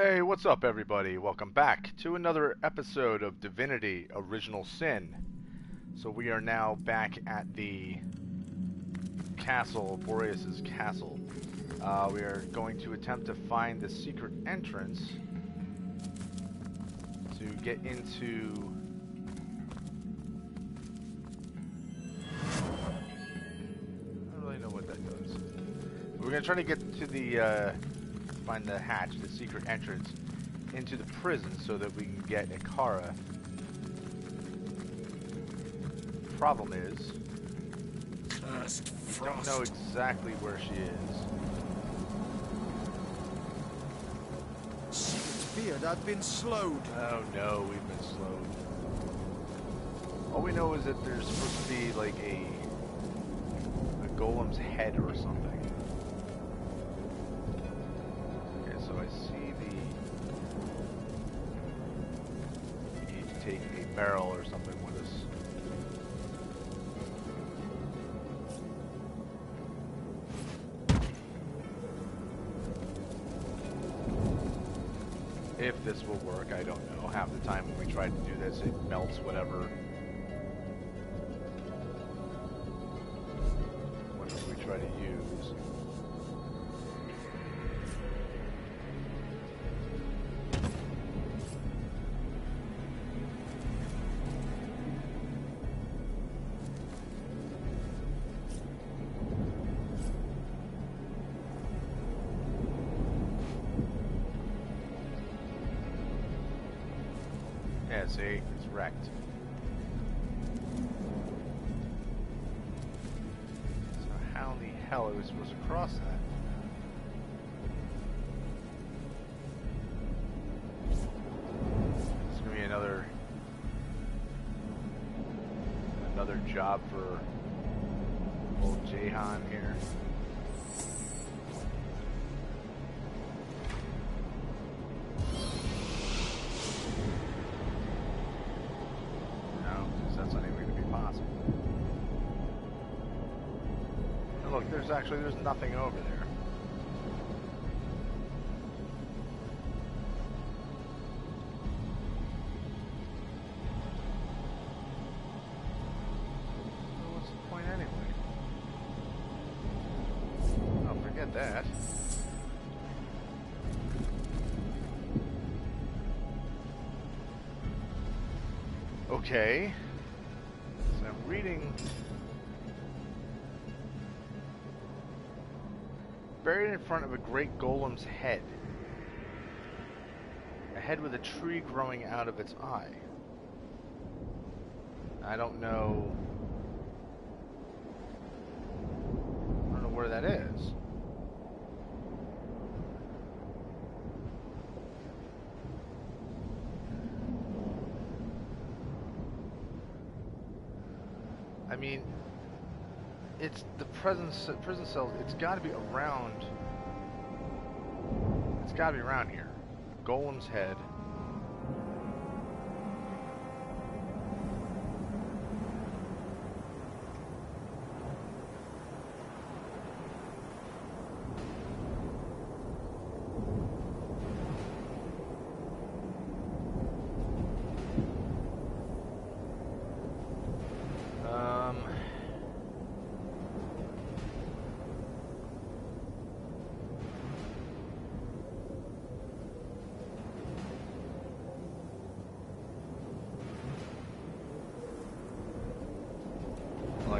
Hey, what's up, everybody? Welcome back to another episode of Divinity Original Sin. So we are now back at the castle, Boreas's castle. We are going to attempt to find the secret entrance to get into... I don't really know what that does. We're going to try to get to the... find the hatch, the secret entrance into the prison so that we can get Ikara. Problem is, I don't know exactly where she is. Feared I'd been slowed. Oh no, we've been slowed. All we know is that there's supposed to be like a golem's head or something. So I see we need to take a barrel or something with us. If this will work, I don't know. Half the time when we try to do this, it melts whatever we try to use. Yeah, see, it's wrecked. So how the hell are we supposed to cross that? It's gonna be another job for old Jahan here. Look, there's nothing over there. So what's the point anyway? Oh, forget that. Okay. So I'm reading... Buried in front of a great golem's head. A head with a tree growing out of its eye. I don't know where that is. I mean, it's the prison cells. It's got to be around. It's got to be around here. Golem's head.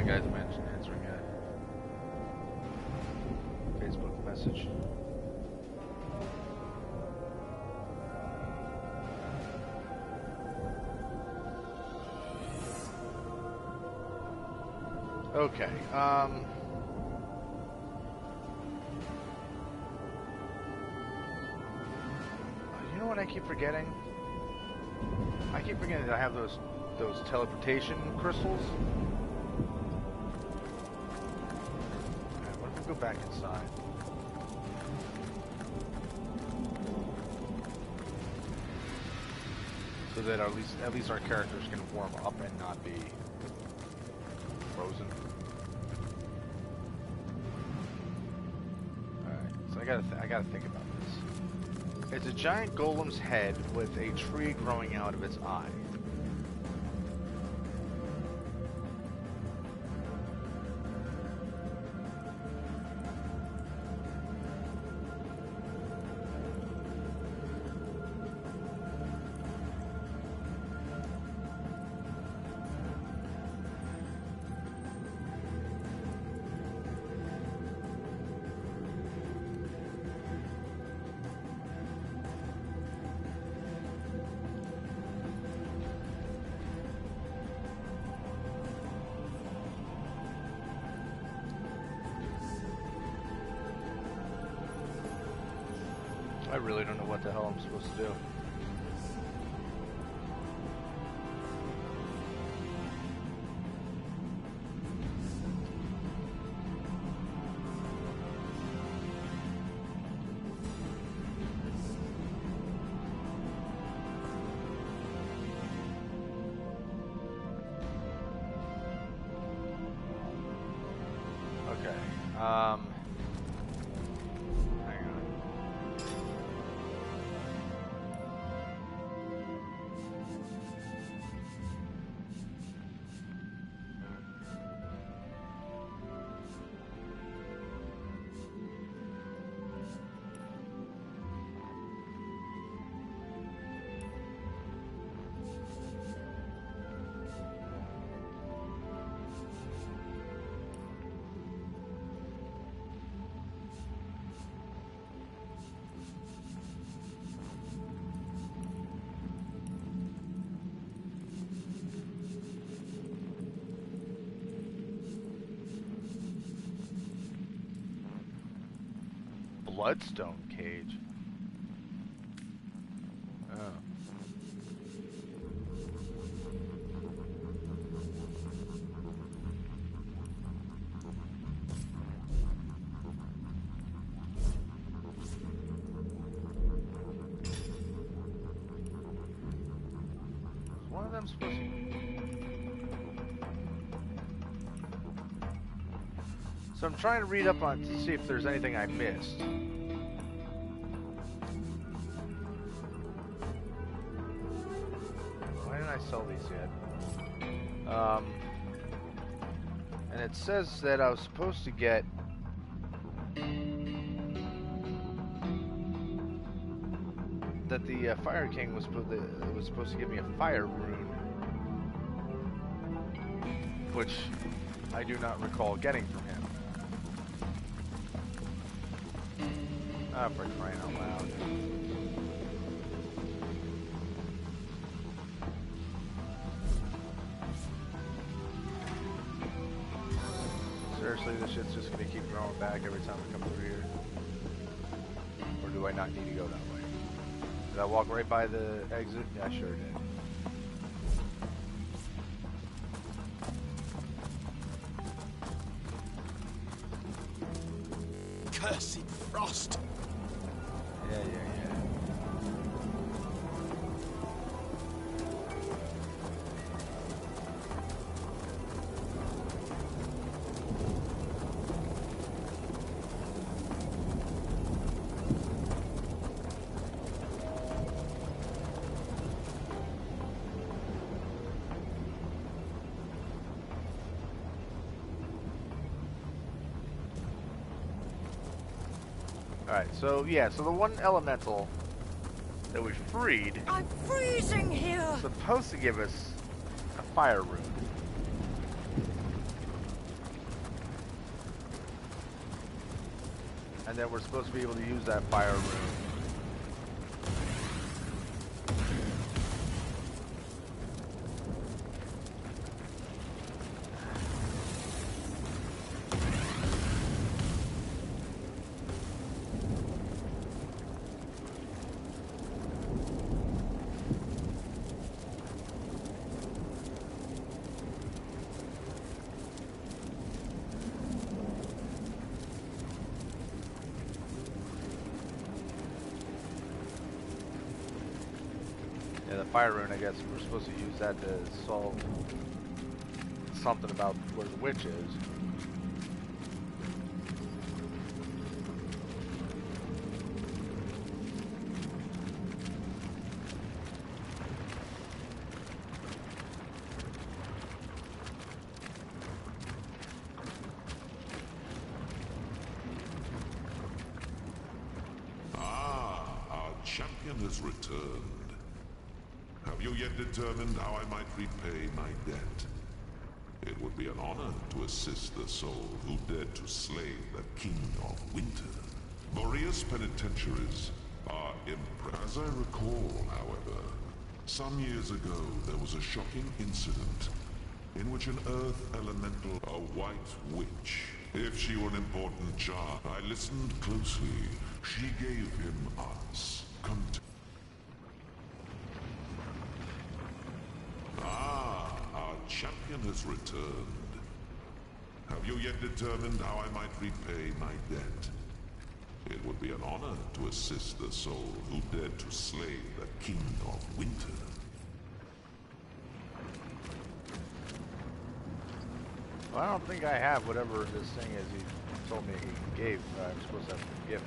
That guy's answering a Facebook message. Okay, you know what I keep forgetting? I keep forgetting that I have those teleportation crystals. Go back inside. So that at least our characters can warm up and not be frozen. Alright, so I gotta think about this. It's a giant golem's head with a tree growing out of its eye. I really don't know what the hell I'm supposed to do. Okay. Hang on. Bloodstone cage. Oh. Is one of them supposed to... So I'm trying to read up on to see if there's anything I missed. Why didn't I sell these yet? And it says that I was supposed to get that the Fire King was supposed to give me a fire rune, which I do not recall getting from him. Ah, for crying out loud. Seriously, this shit's just gonna keep growing back every time I come through here? Or do I not need to go that way? Did I walk right by the exit? Yeah, I sure did. Cursed frost! Yeah. Alright, so yeah, so the one elemental that we freed I'm freezing here. is supposed to give us a fire rune. And then we're supposed to be able to use that fire rune. Yeah, the fire rune, I guess we're supposed to use that to solve something about where the witch is. champion has returned. Have you yet determined how I might repay my debt? It would be an honor to assist the soul who dared to slay the King of Winter. Boreas penitentiaries are as I recall, however, some years ago there was a shocking incident in which an earth elemental, a white witch, if she were an important charge, I listened closely. She gave him us. Our champion has returned. Have you yet determined how I might repay my debt? It would be an honor to assist the soul who dared to slay the King of Winter. Well, I don't think I have whatever this thing is he told me he gave. I'm supposed to have a gift.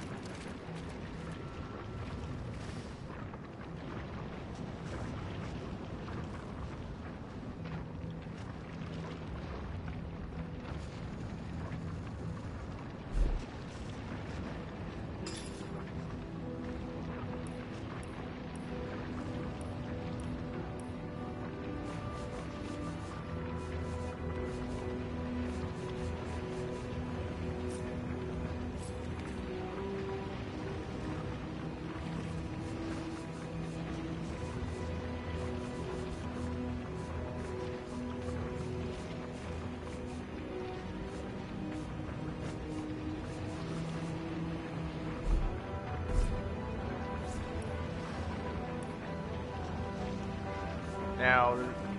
Now,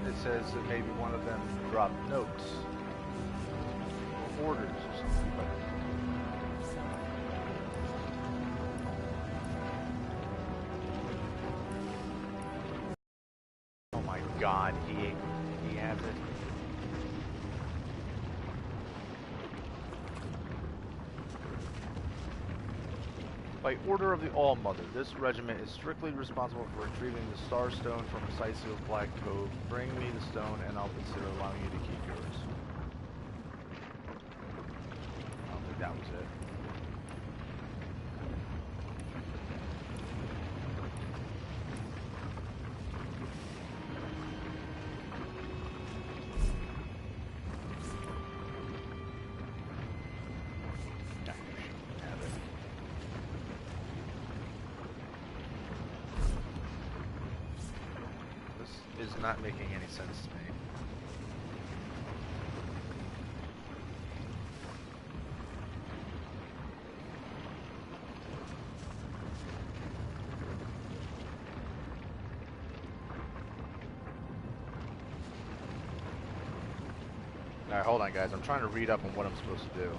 it says that maybe one of them dropped notes or orders or something, but oh my God, he has it. By order of the All-Mother, this regiment is strictly responsible for retrieving the Star Stone from Sightseal's Black Cove. Bring me the stone and I'll consider allowing you to keep yours. I don't think that was it. Is not making any sense to me. Alright, hold on guys, I'm trying to read up on what I'm supposed to do.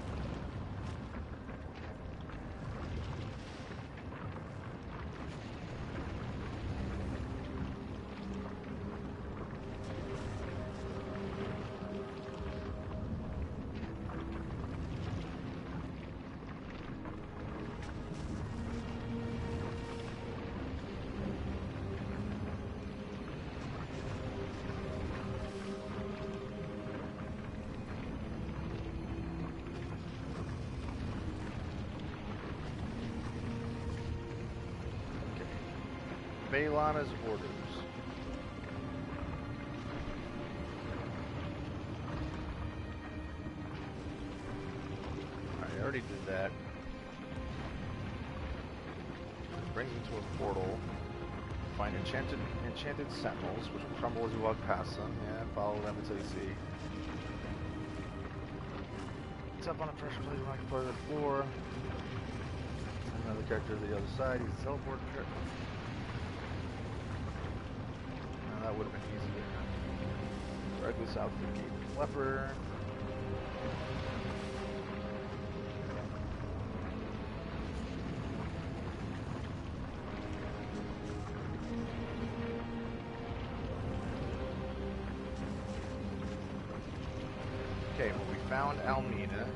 Baylana's orders. I already did that. It brings me to a portal. Find enchanted sentinels, which will crumble as you walk past them. Yeah, follow them until you see. It's up on a pressure plate when I can play the floor. Another character to the other side. He's a teleport character. That would have been easier. Directly south of the Gate of Leper. Okay, well, we found Almina.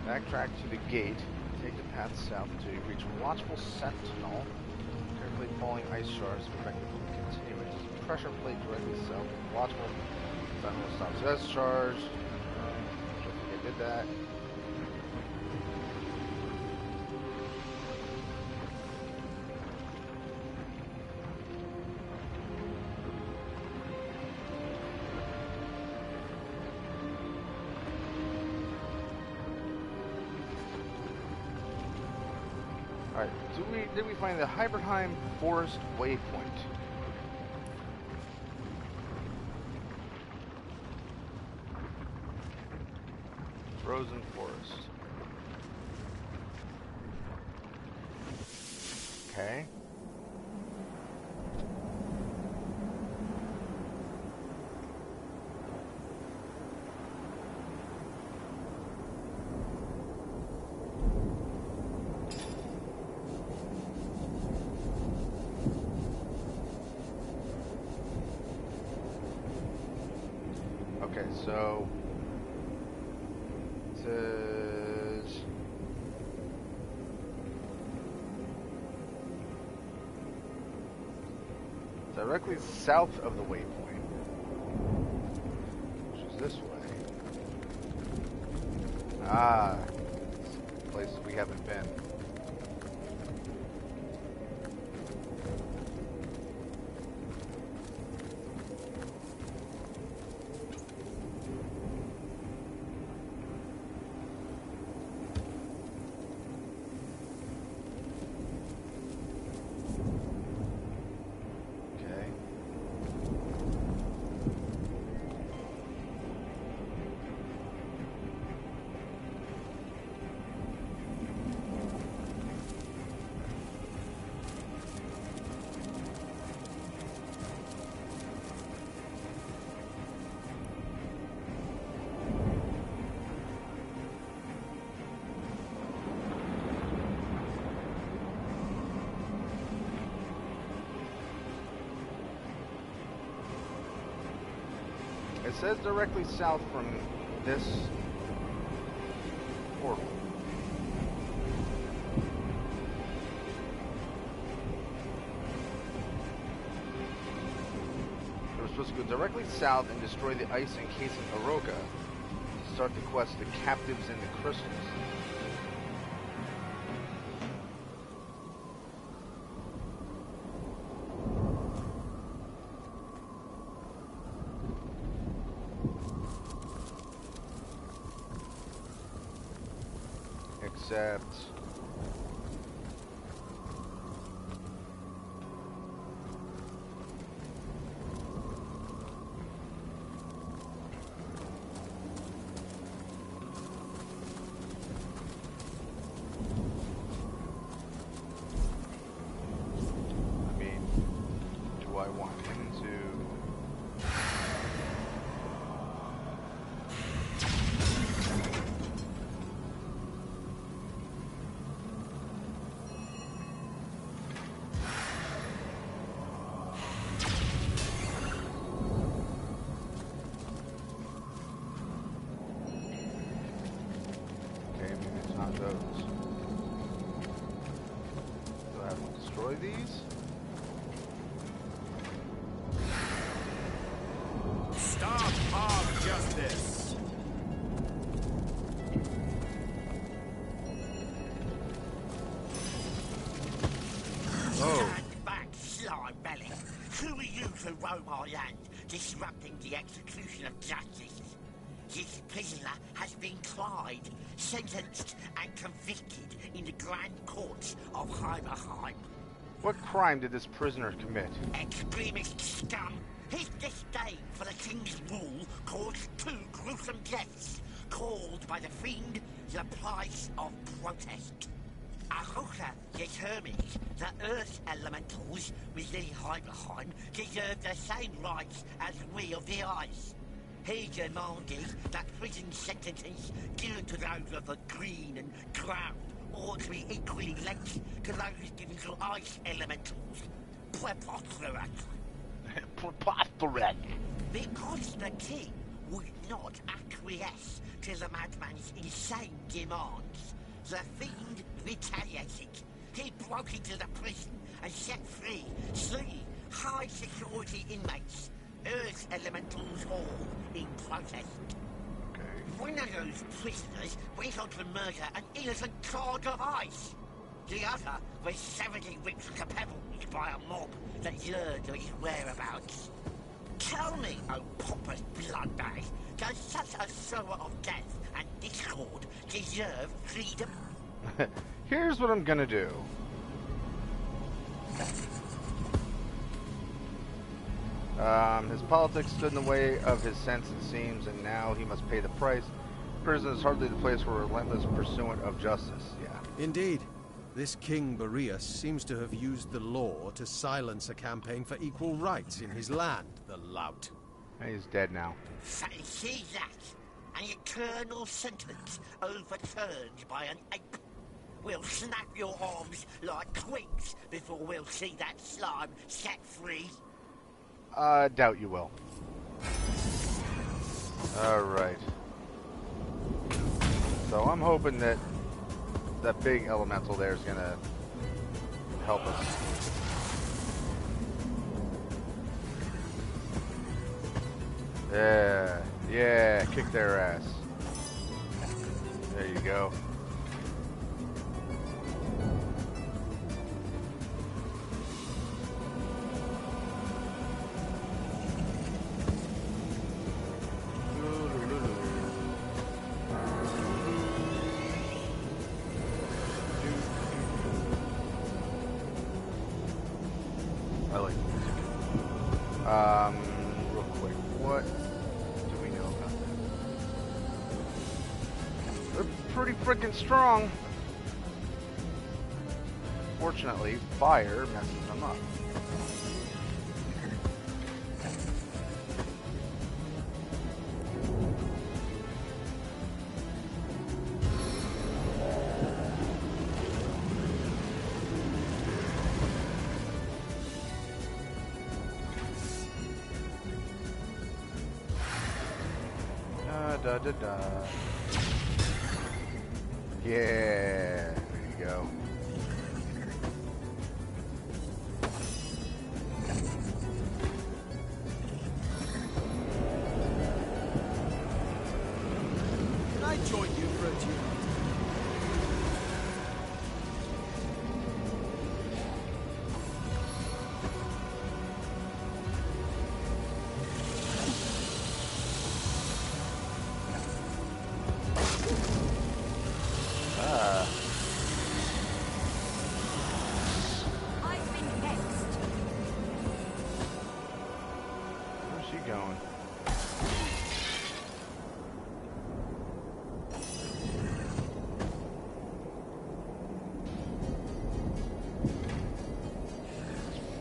Backtrack to the gate. Take the path south until you reach Watchful Sentinel. Carefully falling ice shards to prevent you from continuing. Just pressure plate directly south. Watchful Sentinel stops. So that's charged. I think I did that. Alright, did we find the Hyberheim Forest Waypoint? Frozen Forest. Okay. Okay, so it says directly south of the waypoint, which is this way. Ah, places we haven't been. It says directly south from this portal. We're supposed to go directly south and destroy the ice encasing Oroka to start the quest to Captives in the Crystals. Except I mean, do I want him to those? Do I have to destroy these? Stop of justice. Oh. Stand back, slime belly. Who are you to roam our land, disrupting the execution of justice? This prisoner has been tried, sentenced, and convicted in the Grand Courts of Heimerheim. What crime did this prisoner commit? Extremist scum! His disdain for the king's rule caused 2 gruesome deaths, called by the fiend the price of protest. Ahoka determines the earth elementals within Heimerheim deserve the same rights as we of the ice. He demanded that prison sentences given to those of the green and ground ought to be equally length to those given to ice elementals. Preposterous. Preposterous. Because the king would not acquiesce to the madman's insane demands, the fiend retaliated. He broke into the prison and set free 3 high-security inmates, Earth elementals all, in protest. Okay. One of those prisoners went on to murder an innocent god of ice. The other was savagely ripped to pebbles by a mob that yearned of his whereabouts. Tell me, oh pompous bloodbag, does such a sower of death and discord deserve freedom? Here's what I'm gonna do. His politics stood in the way of his sense, it seems, and now he must pay the price. Prison is hardly the place for a relentless pursuit of justice. Yeah. Indeed. This King Boreas seems to have used the law to silence a campaign for equal rights in his land, the lout. He's dead now. Fancy that! An eternal sentence overturned by an ape. We'll snap your arms like twigs before we'll see that slime set free. Doubt you will. Alright. So I'm hoping that that big elemental there is gonna help us. Yeah, kick their ass. There you go. I like the music. Real quick, what do we know about that? They're pretty freaking strong. Fortunately, fire messes them up. Yeah, there you go. Can I join you for a tune? I've been hexed. Where's she going?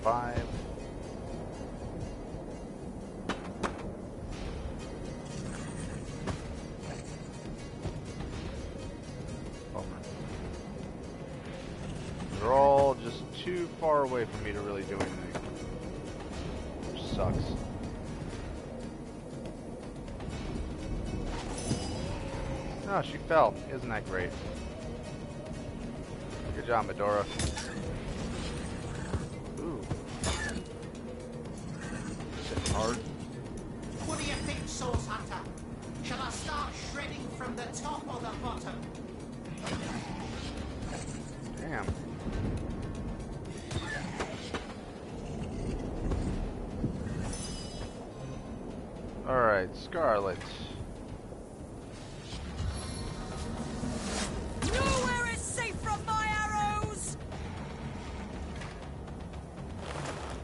Five. Bummer. They're all just too far away from me to really do anything. Which sucks. Oh, she fell. Isn't that great? Good job, Medora. Ooh. Sitting hard. What do you think, Source Hunter? Shall I start shredding from the top or the bottom? Damn. Alright, Scarlet. Nowhere is safe from my arrows!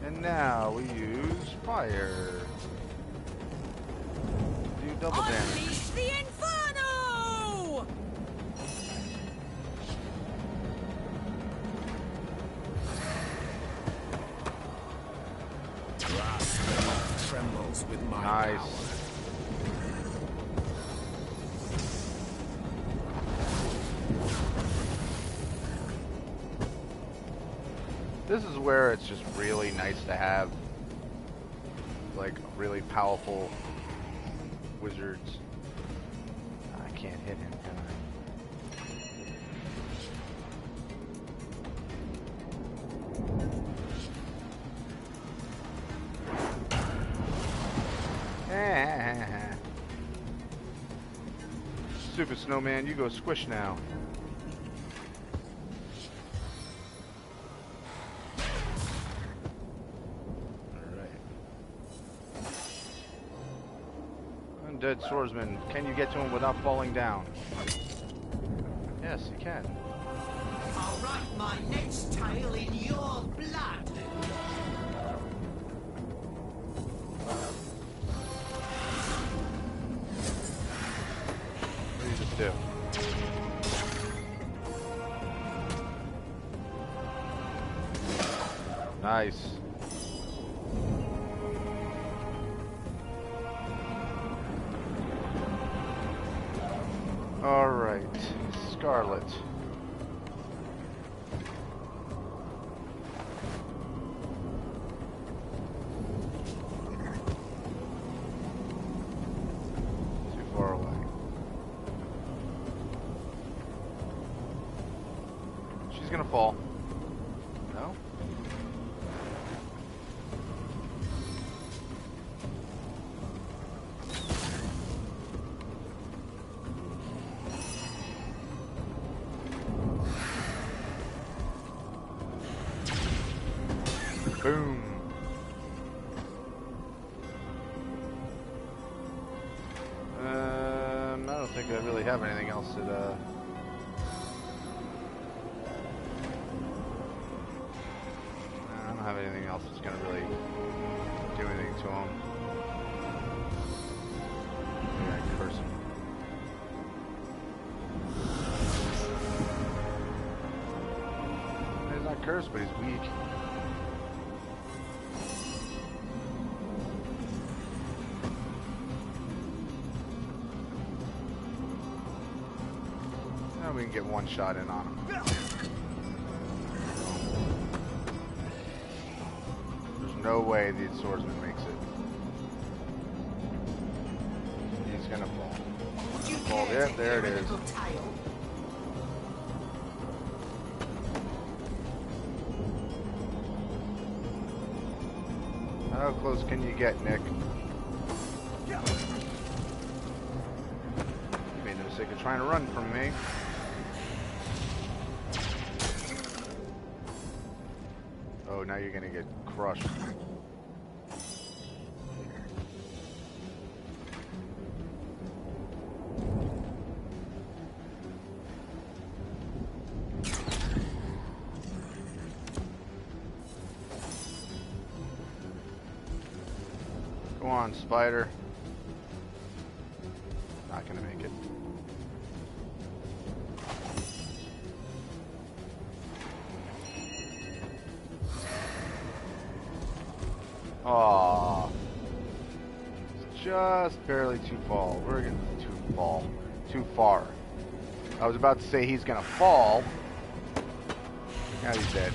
And now we use fire. Do double damage. Unleash the inferno! Trembles with my Nice. power. This is where it's just really nice to have like really powerful wizards. I can't hit him, can I? Stupid snowman, you go squish now. Undead swordsman, can you get to him without falling down? Yes, you can. I'll write my next tale in your blood. do. Nice. All right, Scarlet. Too far away. She's gonna fall. No? Boom. I don't think I really have anything else that, I don't have anything else that's gonna really do anything to him. Maybe I can curse him. He's not cursed, but he's weak. Now we can get one shot in on him. There's no way the swordsman makes it. He's gonna fall. Would you Fall, care yeah, to there hear it a is. little tale? How close can you get, Nick? You made the mistake of trying to run from me. Oh, now you're gonna get crushed. Go on, spider. Not gonna make it. Aww. Just barely too fall. We're gonna too far. I was about to say he's gonna fall. Now he's dead.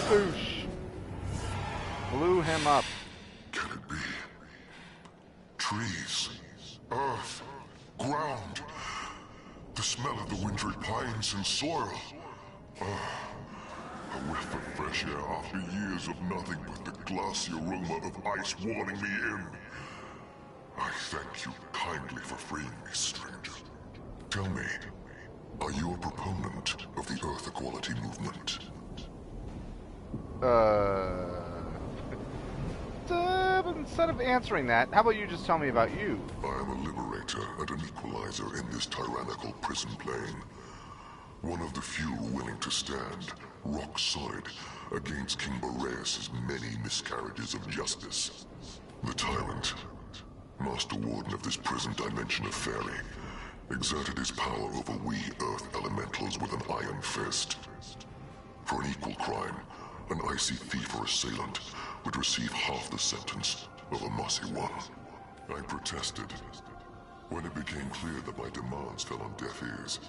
Boosh. Blew him up. Can it be? Trees, earth, ground. The smell of the wintry pines and soil. A whiff of fresh air after years of nothing but the glassy aroma of ice warming me in. I thank you kindly for freeing me, stranger. Tell me, are you a proponent of the Earth Equality movement? Instead of answering that, how about you just tell me about you? I am a liberator and an equalizer in this tyrannical prison plane. One of the few willing to stand, rock solid, against King Boreas' many miscarriages of justice. The tyrant, master warden of this prison dimension of Fairy, exerted his power over we Earth elementals with an iron fist. For an equal crime, an icy thief or assailant would receive half the sentence of a mossy one. I protested. When it became clear that my demands fell on deaf ears,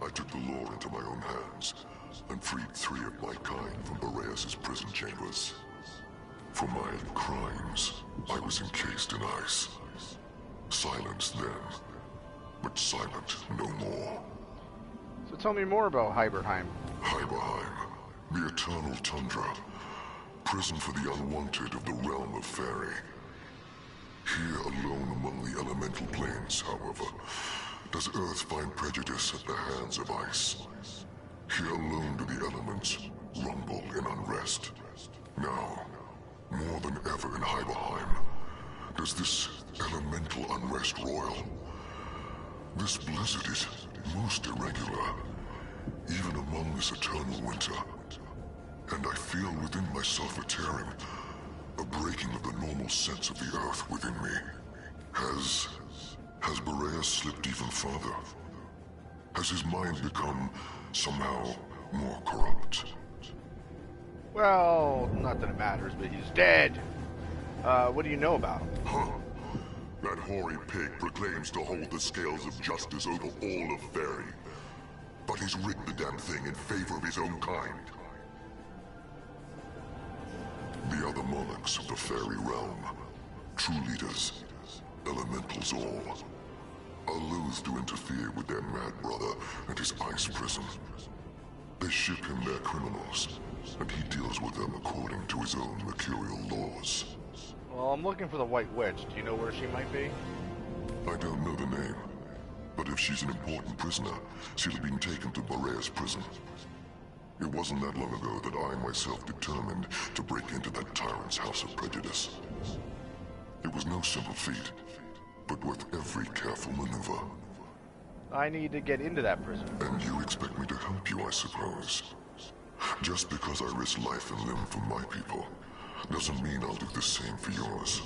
I took the law into my own hands and freed 3 of my kind from Boreas' prison chambers. For my crimes, I was encased in ice. Silenced then, but silent no more. So tell me more about Hyberheim. Hyberheim, the eternal tundra. Prison for the unwanted of the realm of Fairy. Here alone among the elemental planes, however, does Earth find prejudice at the hands of ice. Here alone do the elements rumble in unrest. Now, more than ever in Hyberheim, does this elemental unrest roil. This blizzard is most irregular, even among this eternal winter. And I feel within myself a tearing, a breaking of the normal sense of the Earth within me. Has Has Boreas slipped even further? Has his mind become somehow more corrupt? Well, not that it matters, but he's dead. What do you know about him? Huh. That hoary pig proclaims to hold the scales of justice over all of Fairy. But he's rigged the damn thing in favor of his own kind. The other monarchs of the Fairy realm, true leaders, elementals all, are loath to interfere with their mad brother and his ice prison. They ship him their criminals, and he deals with them according to his own mercurial laws. Well, I'm looking for the White Witch. Do you know where she might be? I don't know the name, but if she's an important prisoner, she'll have been taken to Boreas prison. It wasn't that long ago that I myself determined to break into that tyrant's house of prejudice. It was no simple feat, but worth every careful maneuver. I need to get into that prison. And you expect me to help you, I suppose. Just because I risk life and limb for my people, doesn't mean I'll do the same for yours.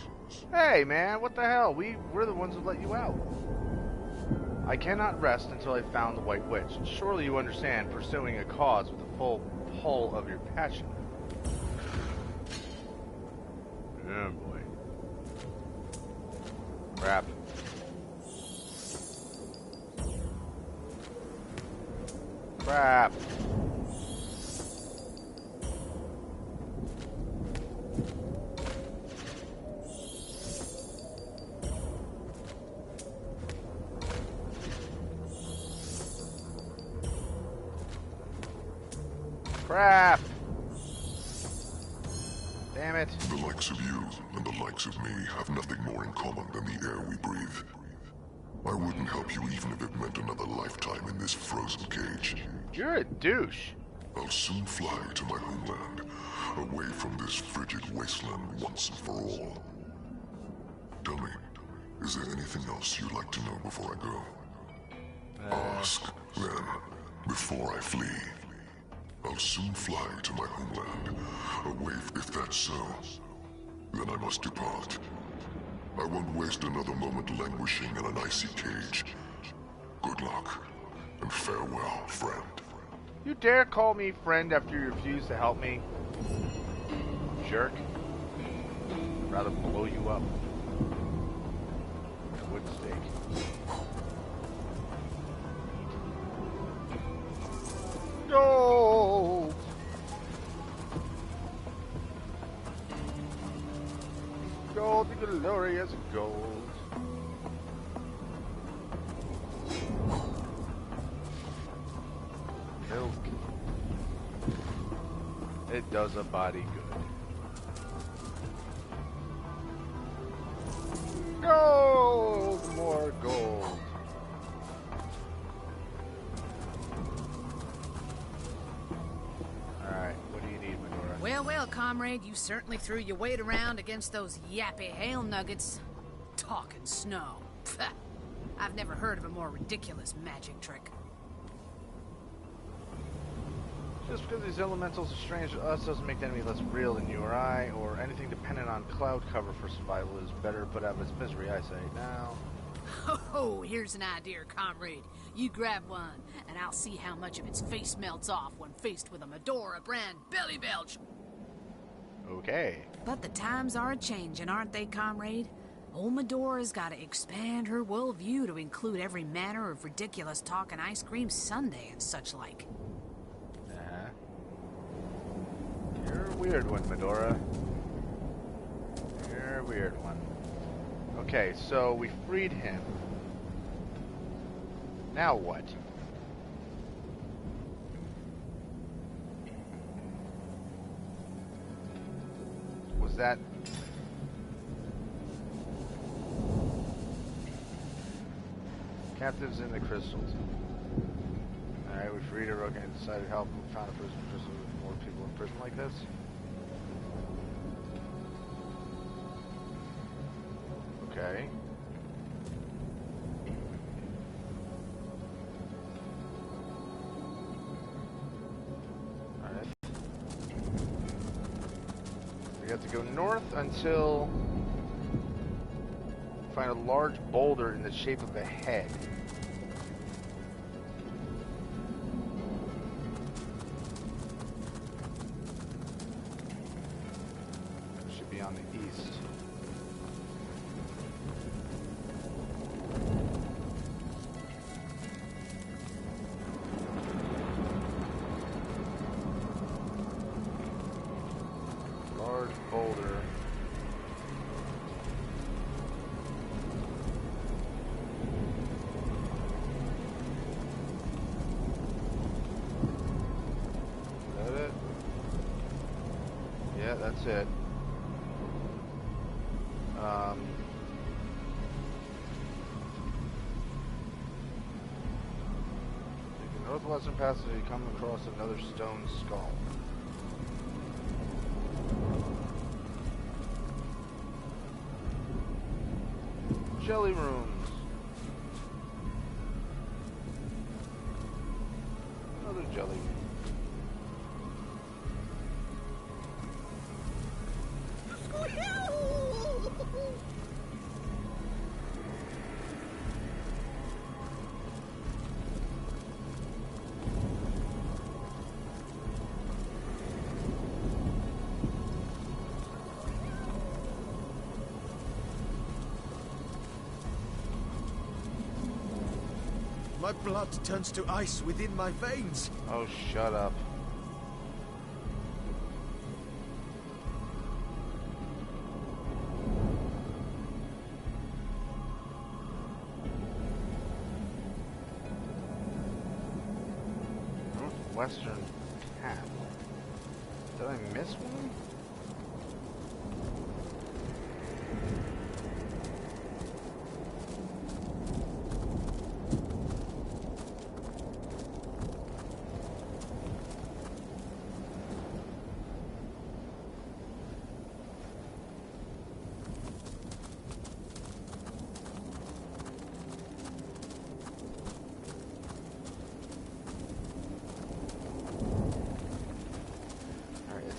Hey, man, what the hell? We're the ones who let you out. I cannot rest until I've found the White Witch. Surely you understand pursuing a cause with the full pull of your passion. Oh, boy. Crap. Crap. Crap! Damn it. The likes of you and the likes of me have nothing more in common than the air we breathe. I wouldn't help you even if it meant another lifetime in this frozen cage. You're a douche. I'll soon fly to my homeland, away from this frigid wasteland once and for all. Tell me, is there anything else you'd like to know before I go? Ask, then, before I flee. I'll soon fly to my homeland, away if that's so. Then I must depart. I won't waste another moment languishing in an icy cage. Good luck, and farewell, friend. You dare call me friend after you refuse to help me? Jerk. I'd rather blow you up. Wood steak. Gold! Gold, the glorious gold. Milk. It does a body good. Gold! More gold. Alright, what do you need, Medora? Well, well, comrade, you certainly threw your weight around against those yappy hail nuggets. Talking snow. Pfft. I've never heard of a more ridiculous magic trick. Just because these elementals are strange to us doesn't make the enemy less real than you or I, or anything dependent on cloud cover for survival is better put out of its misery, I say. Now... Oh, here's an idea, comrade. You grab one, and I'll see how much of its face melts off when faced with a Medora brand belly belch. Okay. But the times are a-changin', aren't they, comrade? Old Medora's gotta expand her worldview to include every manner of ridiculous talk and ice cream sundae and such like. Uh-huh. You're a weird one, Medora. You're a weird one. Okay, so we freed him. Now what? Was that... Captives in the crystals. Alright, we freed Aroka and decided to help him. Found a prison crystal with more people in prison like this. Okay. Alright. We have to go north until Find a large boulder in the shape of a head. Should be on the east. Large boulder. That's it. Take the northwestern passage, you come across another stone skull. Jelly rooms. Another jelly room. My blood turns to ice within my veins. Oh, shut up. Northwestern Cap. Did I miss one?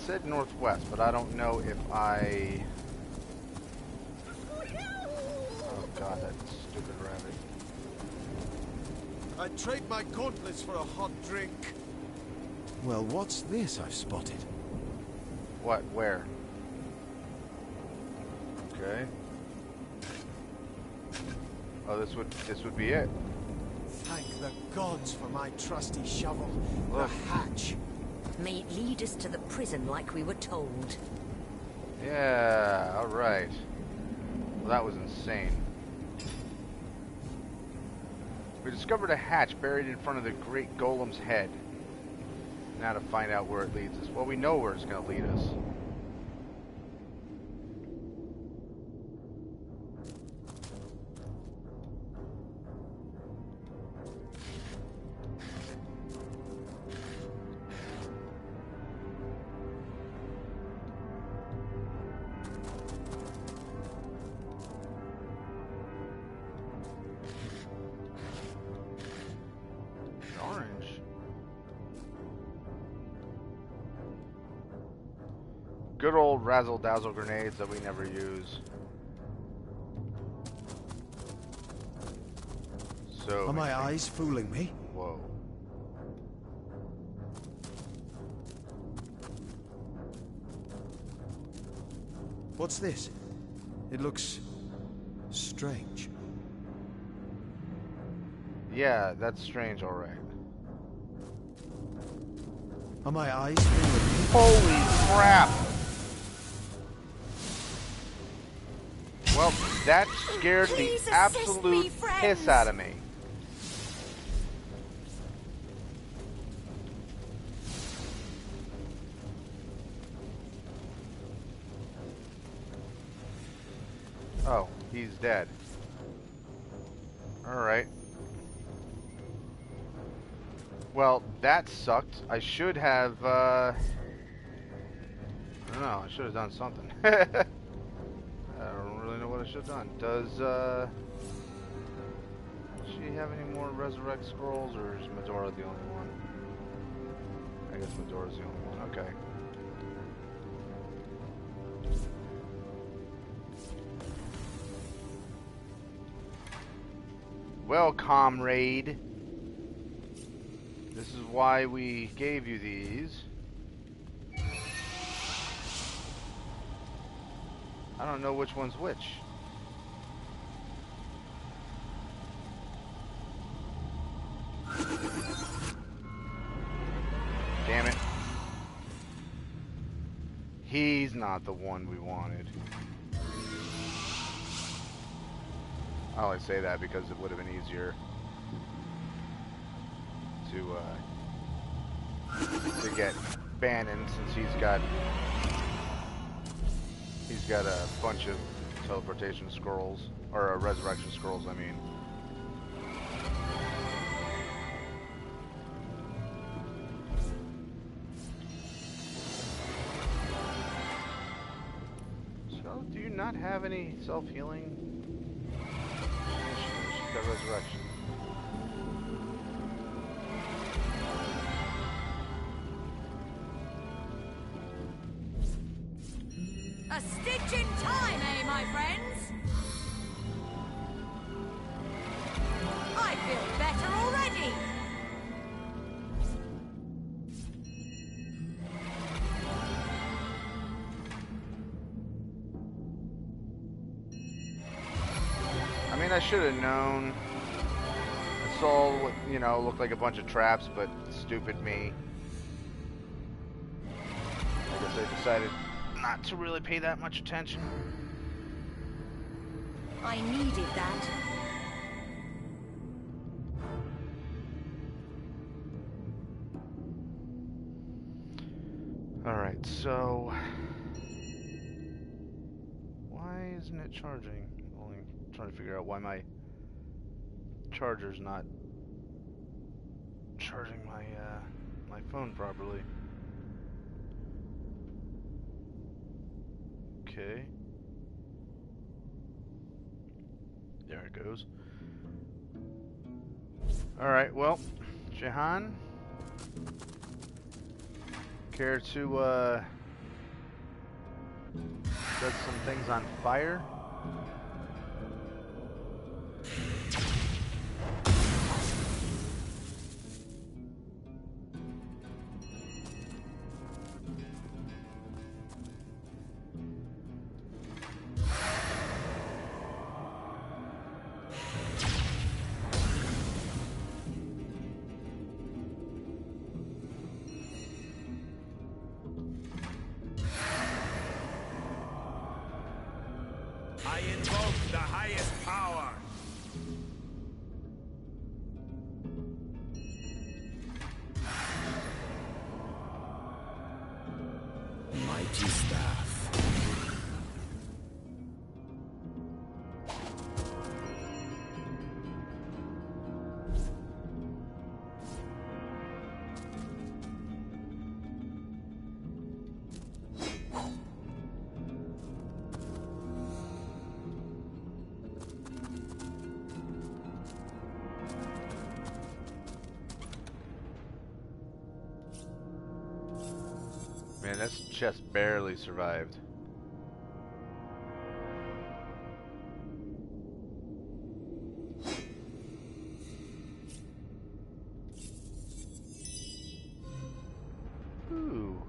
Said northwest, but I don't know if I... Oh god, that stupid rabbit. I'd trade my gauntlets for a hot drink. Well, what's this I've spotted? What? Where? Okay. Oh, this would be it. Thank the gods for my trusty shovel. Look. The hatch. May it lead us to the prison like we were told. Yeah, alright. Well, that was insane. We discovered a hatch buried in front of the great golem's head. Now to find out where it leads us. Well, we know where it's going to lead us. Good old razzle-dazzle grenades that we never use. So... Are my eyes fooling me? Whoa. What's this? It looks... strange. Yeah, that's strange, alright. Are my eyes fooling me? Holy crap! Well, that scared Please the absolute assist me, piss friends. out of me. Oh, he's dead. Alright. Well, that sucked. I should have, I don't know, I should have done something. I don't really know what I should have done. Does she have any more resurrect scrolls, or is Medora the only one? I guess Medora's the only one. Okay. Well, comrade, this is why we gave you these. I don't know which one's which. Damn it. He's not the one we wanted. I only say that because it would have been easier to get Bannon, since he's got a bunch of teleportation scrolls, or resurrection scrolls, I mean. So, do you not have any self-healing? She's got resurrection. A stitch in time, eh, my friends? I feel better already. I mean, I should have known. I saw what, you know, looked like a bunch of traps, but stupid me. I guess I decided not to really pay that much attention. I needed that. Alright, so... why isn't it charging? I'm only trying to figure out why my charger's not charging my, my phone properly. Okay. There it goes. Alright, well, Jahan, care to, set some things on fire? I invoke the highest power. Mighty staff. Man, this chest barely survived. Ooh.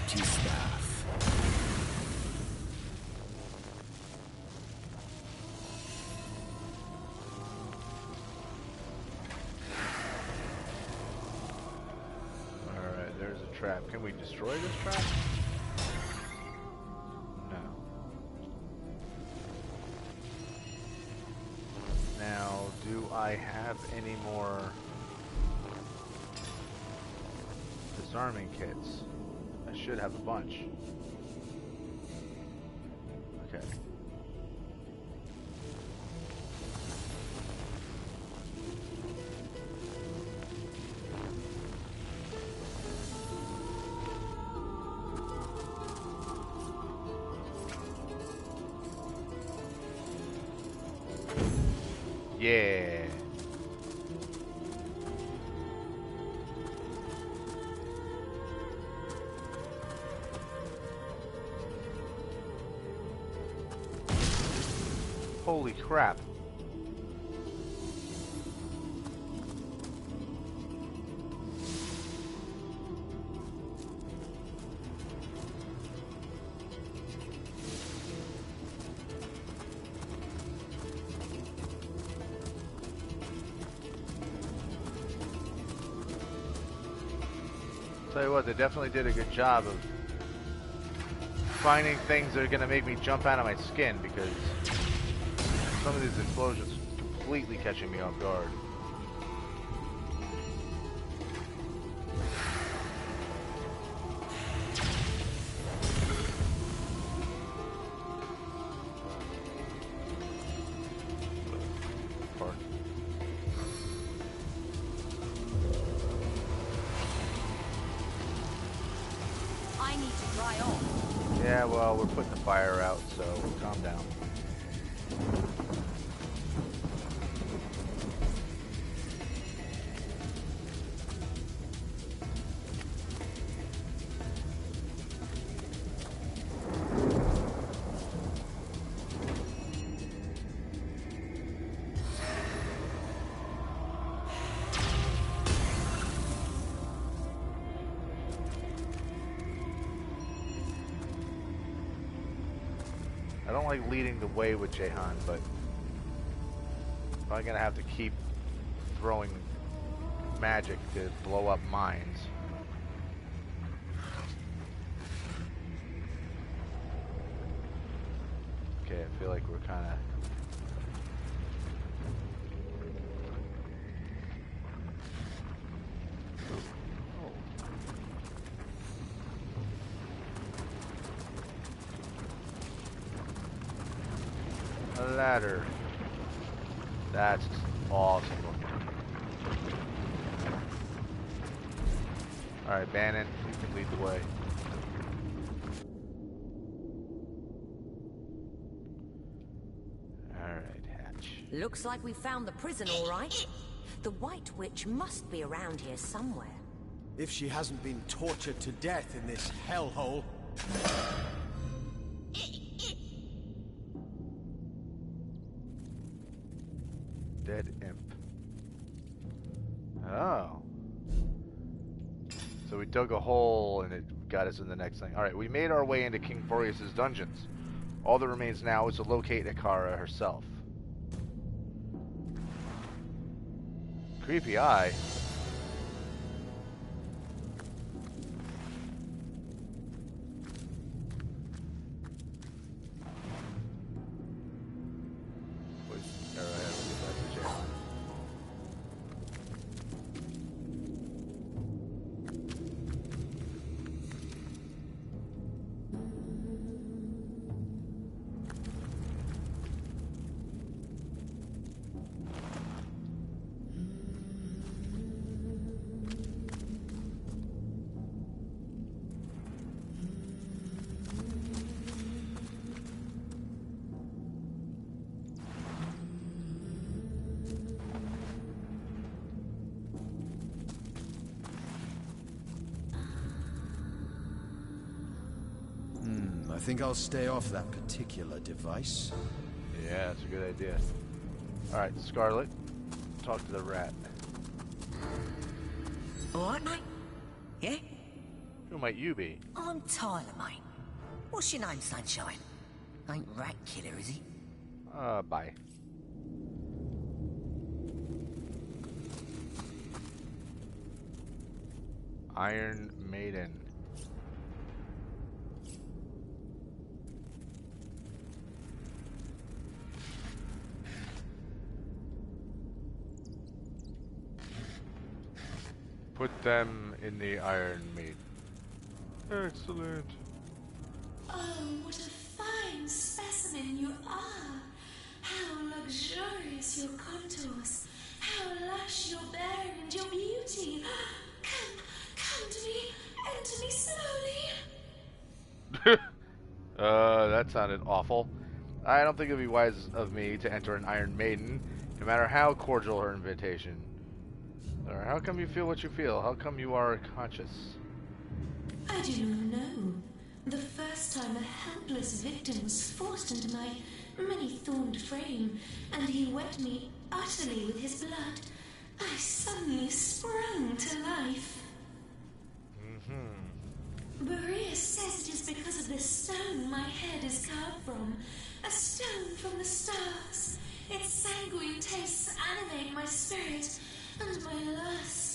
mighty staff. Alright, there's a trap. Can we destroy this trap? No. Now, do I have any more disarming kits? I should have a bunch. Okay. Yeah. Holy crap. Tell you what, they definitely did a good job of finding things that are going to make me jump out of my skin, because some of these explosions completely catching me off guard. I need to dry off. Yeah, well, we're putting the fire out, so calm down. I don't like leading the way with Jehan, but I'm probably gonna have to keep throwing magic to blow up mines. Okay, I feel like we're kind of... A ladder. That's awesome. Alright, Bannon, you can lead the way. Alright, Hatch. Looks like we found the prison, all right. The White Witch must be around here somewhere. If she hasn't been tortured to death in this hellhole. Dead imp. Oh. So we dug a hole and it got us in the next thing. Alright, we made our way into King Boreas' dungeons. All that remains now is to locate Ikara herself. Creepy eye. I think I'll stay off that particular device. Yeah, that's a good idea. Alright, Scarlet, talk to the rat. All right, mate? Yeah? Who might you be? I'm Tyler, mate. What's your name, Sunshine? Ain't Rat Killer, is he? Bye. Iron Maiden. Put them in the Iron Maiden. Excellent. Oh, what a fine specimen you are! How luxurious your contours! How lush your bearing and your beauty! Come to me, enter me slowly! That sounded awful. I don't think it would be wise of me to enter an Iron Maiden, no matter how cordial her invitation. Or how come you feel what you feel? How come you are conscious? I do not know. The first time a helpless victim was forced into my many-thorned frame, and he wet me utterly with his blood, I suddenly sprung to life. Boreas says it is because of the stone my head is carved from. A stone from the stars. Its sanguine tastes animate my spirit and my lust.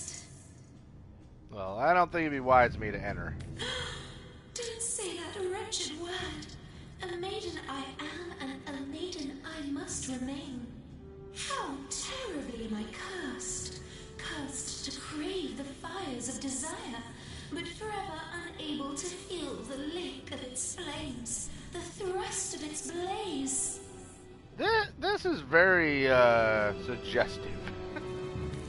Well, I don't think it'd be wise of me to enter. Don't say that wretched word. A maiden I am, and a maiden I must remain. How terribly am I cursed. Cursed to crave the fires of desire, but forever unable to feel the lick of its flames, the thrust of its blaze. This is very, suggestive.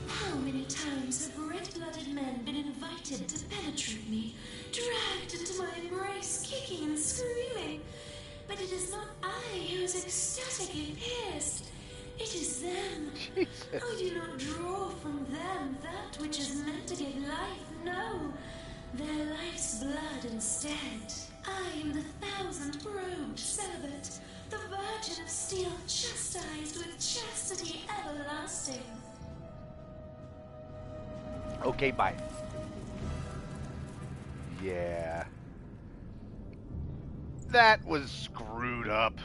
How many times have red-blooded men been invited to penetrate me, dragged into my embrace, kicking and screaming? But it is not I who is ecstatically pierced. It is them. Jesus. I do not draw from them that which is meant to give life, no. Their life's blood instead. I am the thousand-robed celibate, the virgin of steel chastised with chastity everlasting. Okay, bye. Yeah. That was screwed up.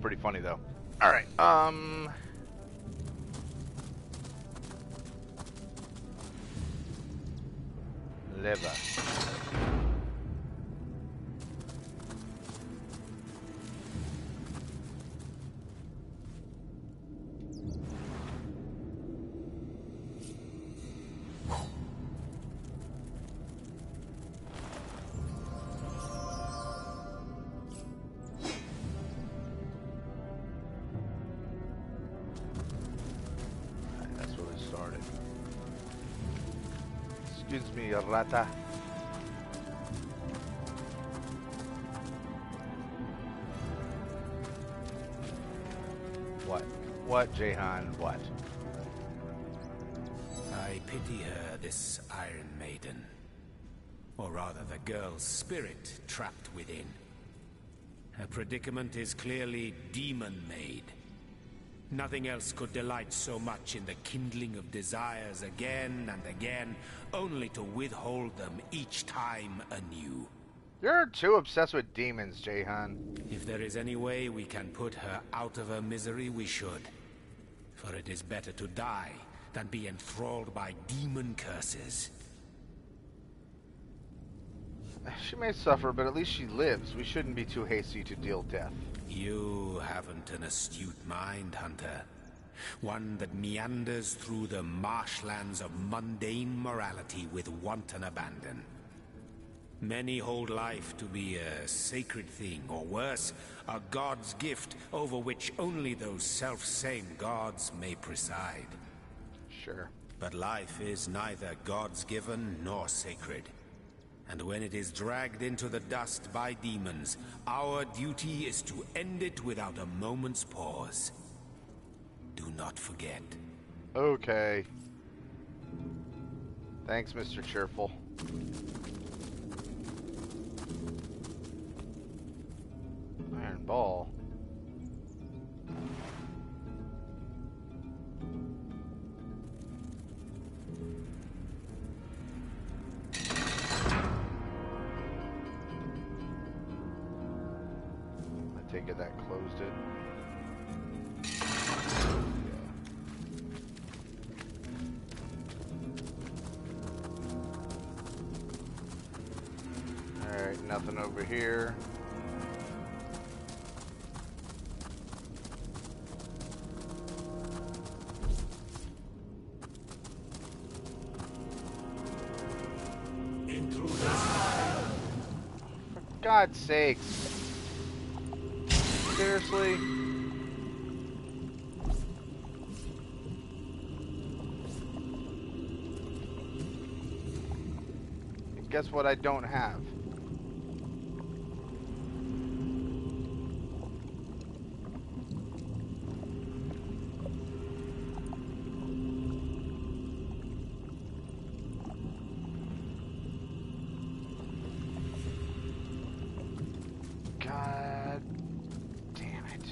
Pretty funny, though. Alright, Liver. That's where we started. Excuse me, rata. What, Jehan? What? I pity her, this Iron Maiden. Or rather, the girl's spirit trapped within. Her predicament is clearly demon-made. Nothing else could delight so much in the kindling of desires again and again, only to withhold them each time anew. You're too obsessed with demons, Jehan. If there is any way we can put her out of her misery, we should. For it is better to die than be enthralled by demon curses. She may suffer, but at least she lives. We shouldn't be too hasty to deal death. You haven't an astute mind, Hunter. One that meanders through the marshlands of mundane morality with wanton abandon. Many hold life to be a sacred thing, or worse, a god's gift over which only those self-same gods may preside. Sure. But life is neither God's given nor sacred. And when it is dragged into the dust by demons, our duty is to end it without a moment's pause. Do not forget. Okay. Thanks, Mr. Cheerful. Iron ball. take it that closed it. Yeah. Alright, nothing over here. For God's sakes. Seriously? And guess what I don't have? God damn it.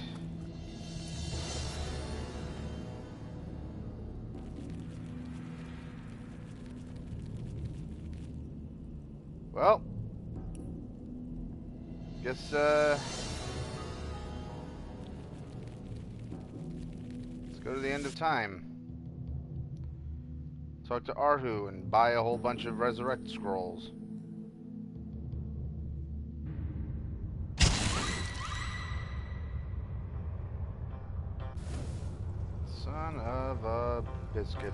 Well, guess let's go to the end of time. Talk to Arhu and buy a whole bunch of resurrect scrolls. Son of a biscuit.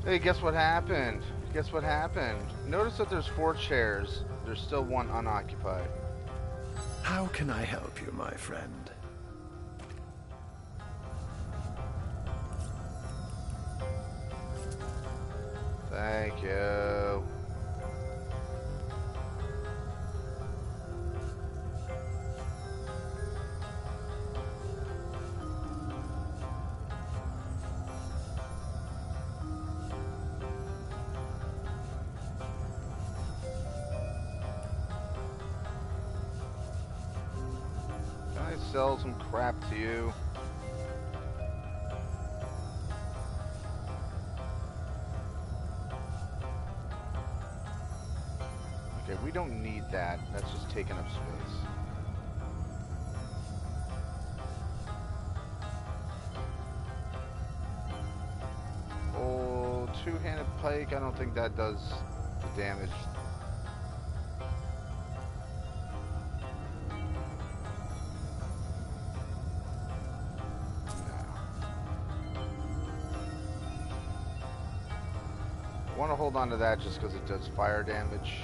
Hey, guess what happened? Guess what happened? Notice that there's 4 chairs. There's still 1 unoccupied. How can I help you, my friend? Thank you. Can I sell some crap to you? Okay, we don't need that. That's just taking up space. Oh, 2-handed pike. I don't think that does the damage. I want to hold on to that just because it does fire damage.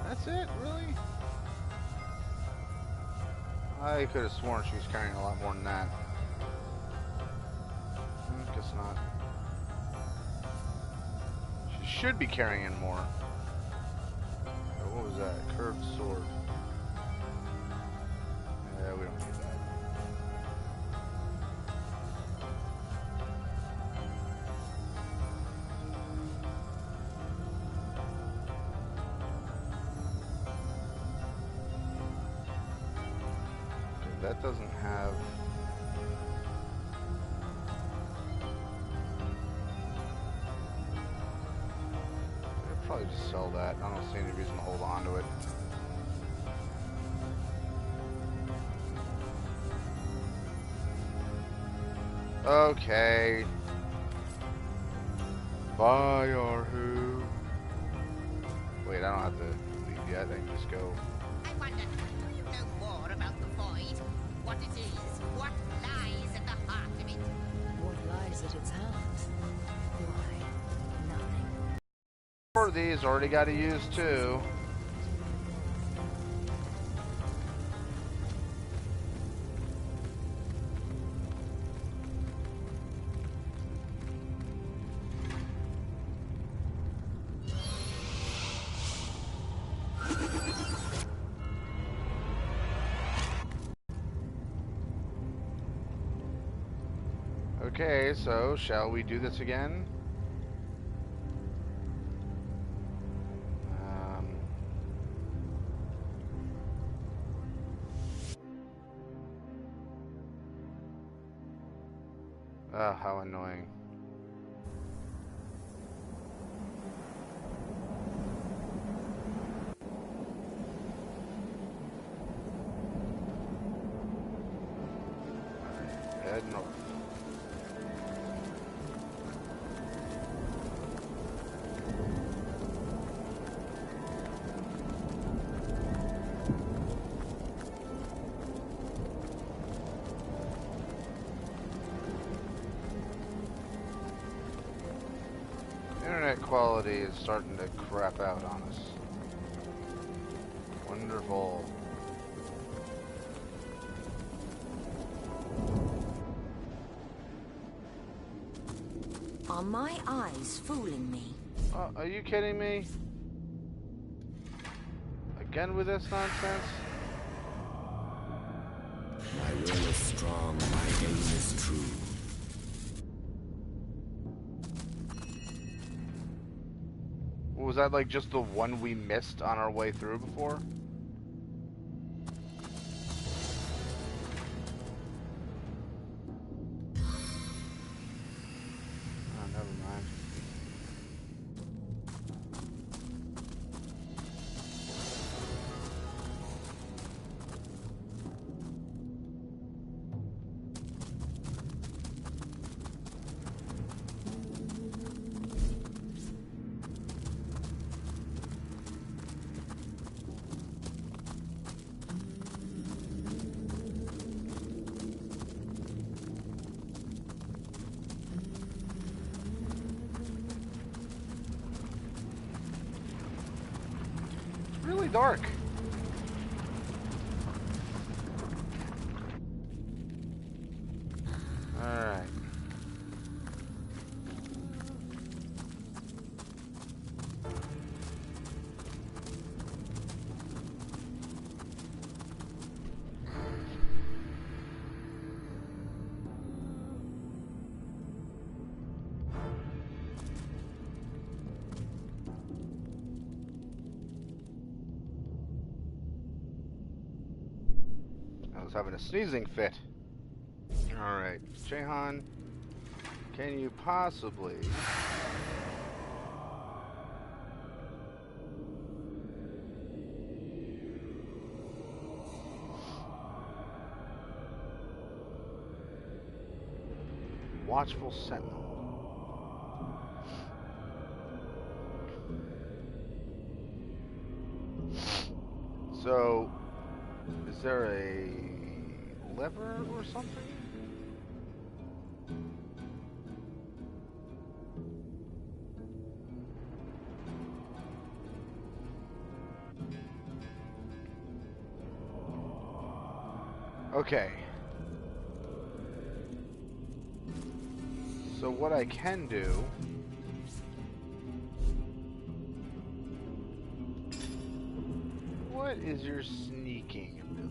That's it, really? I could have sworn she was carrying a lot more than that. Guess not. She should be carrying more. Oh, what was that? Curved sword. Yeah, we don't need that. Okay, that doesn't have... Probably just sell that. I don't see any reason to hold on to it. Okay. Bye, Arhu. Wait, I don't have to leave yet. I can just go. I wonder, do you know more about the void? What it is? What lies at the heart of it? What lies at its heart? Why, nothing. 4 of these already got to use 2. Okay, so shall we do this again? How annoying. Head north. Internet quality is starting to crap out on us. Wonderful. Are my eyes fooling me? Are you kidding me? Again with this nonsense? My will is strong, my aim is true. Was that like just the one we missed on our way through before? Oh, never mind. Really dark. Alright. I was having a sneezing fit. Alright, Jahan, can you possibly... Watchful Sentinel. So, is there a lever or something? Okay. So what I can do... What is your sneaking ability?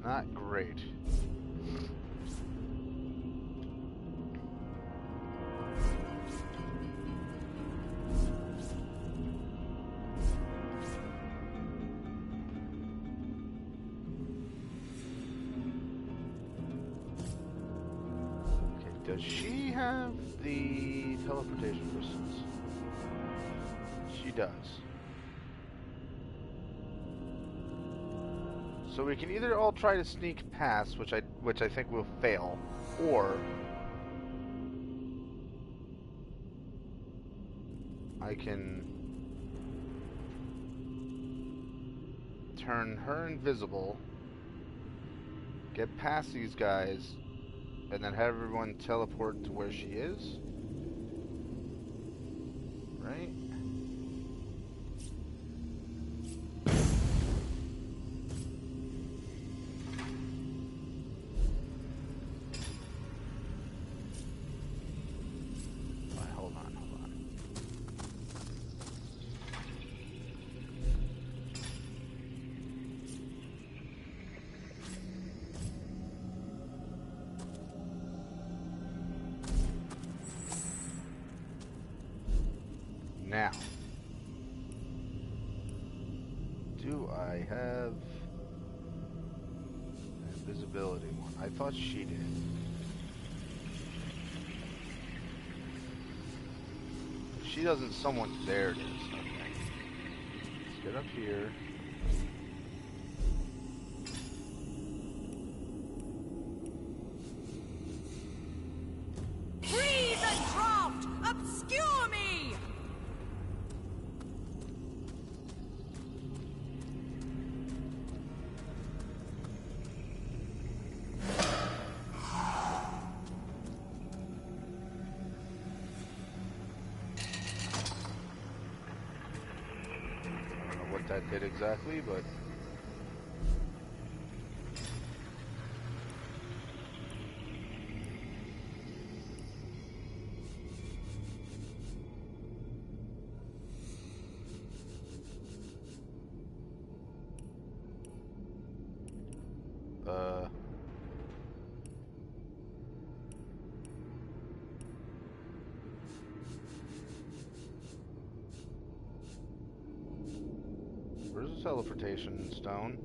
Not great. Does she have the teleportation crystals? She does. So we can either all try to sneak past, which I think will fail, or I can turn her invisible, get past these guys, and then have everyone teleport to where she is. Right? Hold on. Now, do I have an invisibility one? I thought she did. If she doesn't, someone's there. It is. Okay. Let's get up here. Freeze and draft! Obscure me! I don't know what that did exactly, but where's the teleportation stone?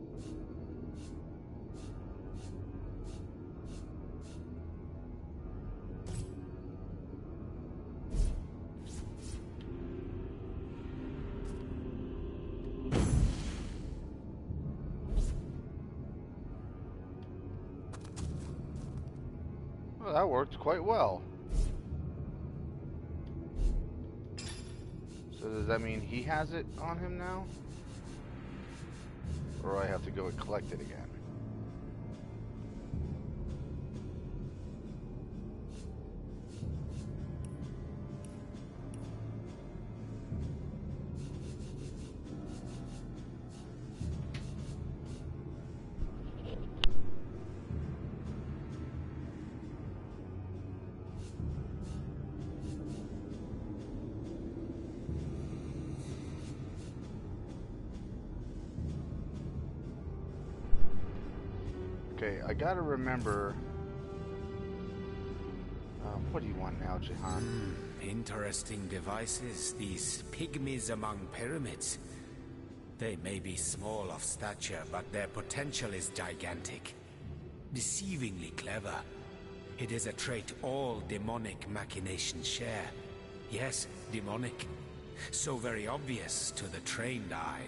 Well, that worked quite well. So does that mean he has it on him now? Or I have to go and collect it again? Okay, I gotta remember. What do you want now, Jihan? Interesting devices, these pygmies among pyramids. They may be small of stature, but their potential is gigantic. Deceivingly clever. It is a trait all demonic machinations share. Yes, demonic. So very obvious to the trained eye.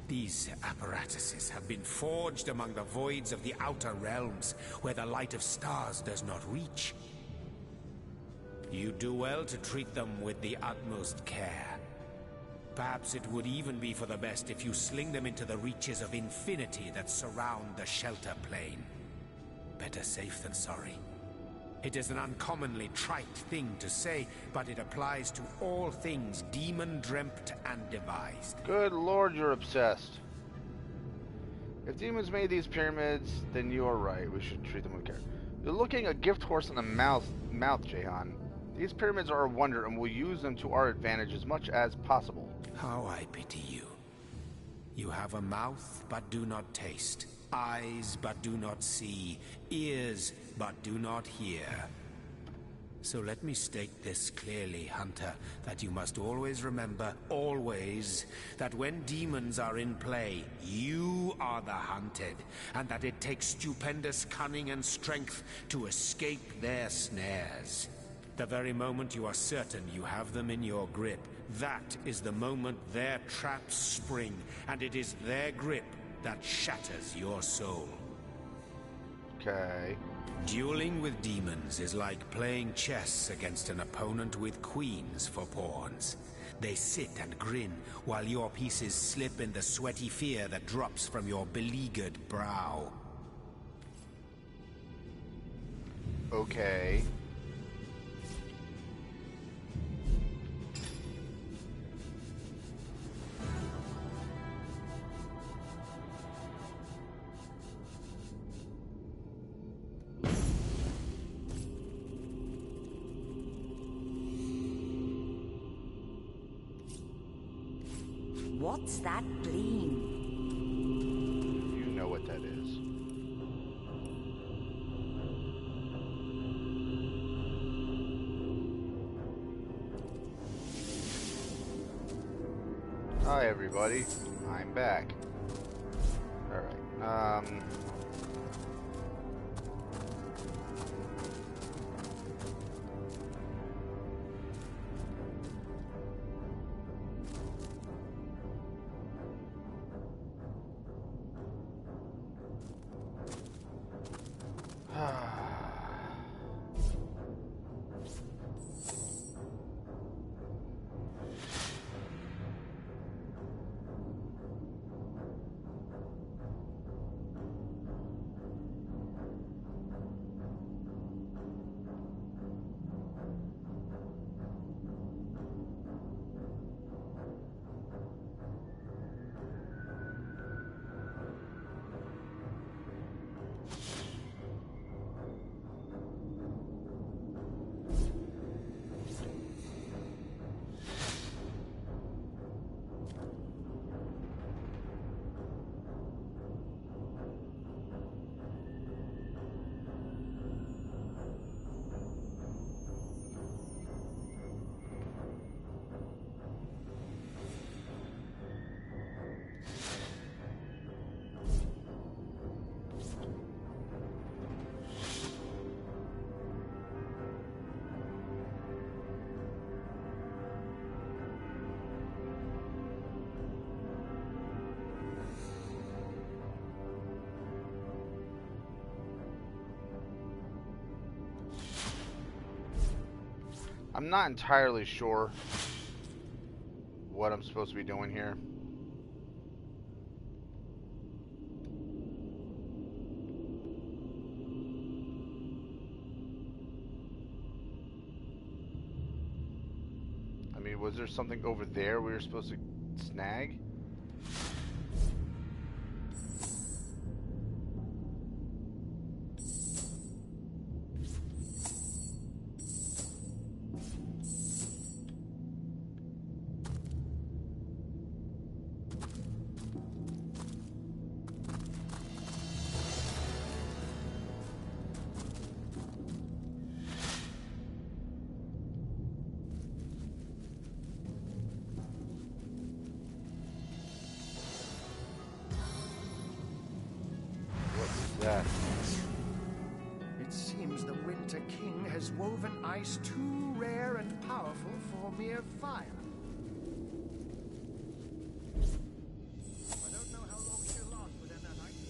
These apparatuses have been forged among the voids of the outer realms, where the light of stars does not reach. You do well to treat them with the utmost care. Perhaps it would even be for the best if you sling them into the reaches of infinity that surround the shelter plane. Better safe than sorry. It is an uncommonly trite thing to say, but it applies to all things demon-dreamt and devised. Good lord, you're obsessed. If demons made these pyramids, then you are right. We should treat them with care. You're looking a gift horse in the mouth, Jehan. These pyramids are a wonder, and we'll use them to our advantage as much as possible. How I pity you. You have a mouth, but do not taste. Eyes, but do not see. Ears, but do not hear. So let me state this clearly, Hunter, that you must always remember, always, that when demons are in play, you are the hunted, and that it takes stupendous cunning and strength to escape their snares. The very moment you are certain you have them in your grip, that is the moment their traps spring, and it is their grip that shatters your soul. Okay. Dueling with demons is like playing chess against an opponent with queens for pawns. They sit and grin while your pieces slip in the sweaty fear that drops from your beleaguered brow. Okay. What's that gleam? You know what that is. Hi everybody, I'm back. Alright, I'm not entirely sure what I'm supposed to be doing here. I mean, was there something over there we were supposed to snag? That. It seems the Winter King has woven ice too rare and powerful for mere fire. I don't know how long she'll last within that ice.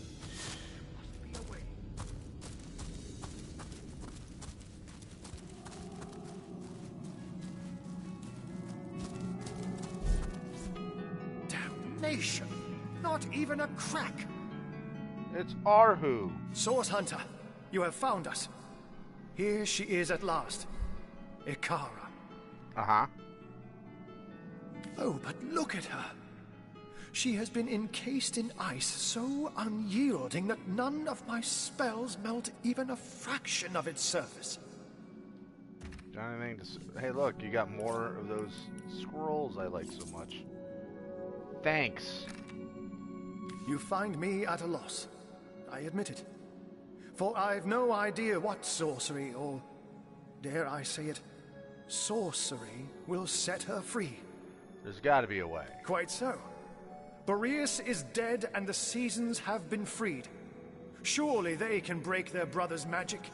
There must be a way. Damnation! Not even a crack! It's Arhu. Source Hunter, you have found us. Here she is at last. Ikara. Uh-huh. Oh, but look at her. She has been encased in ice so unyielding that none of my spells melt even a fraction of its surface. Got anything to hey, look, you got more of those scrolls I like so much. Thanks. You find me at a loss. I admit it. For I've no idea what sorcery, or dare I say it, sorcery will set her free. There's gotta be a way. Quite so. Boreas is dead and the seasons have been freed. Surely they can break their brother's magic.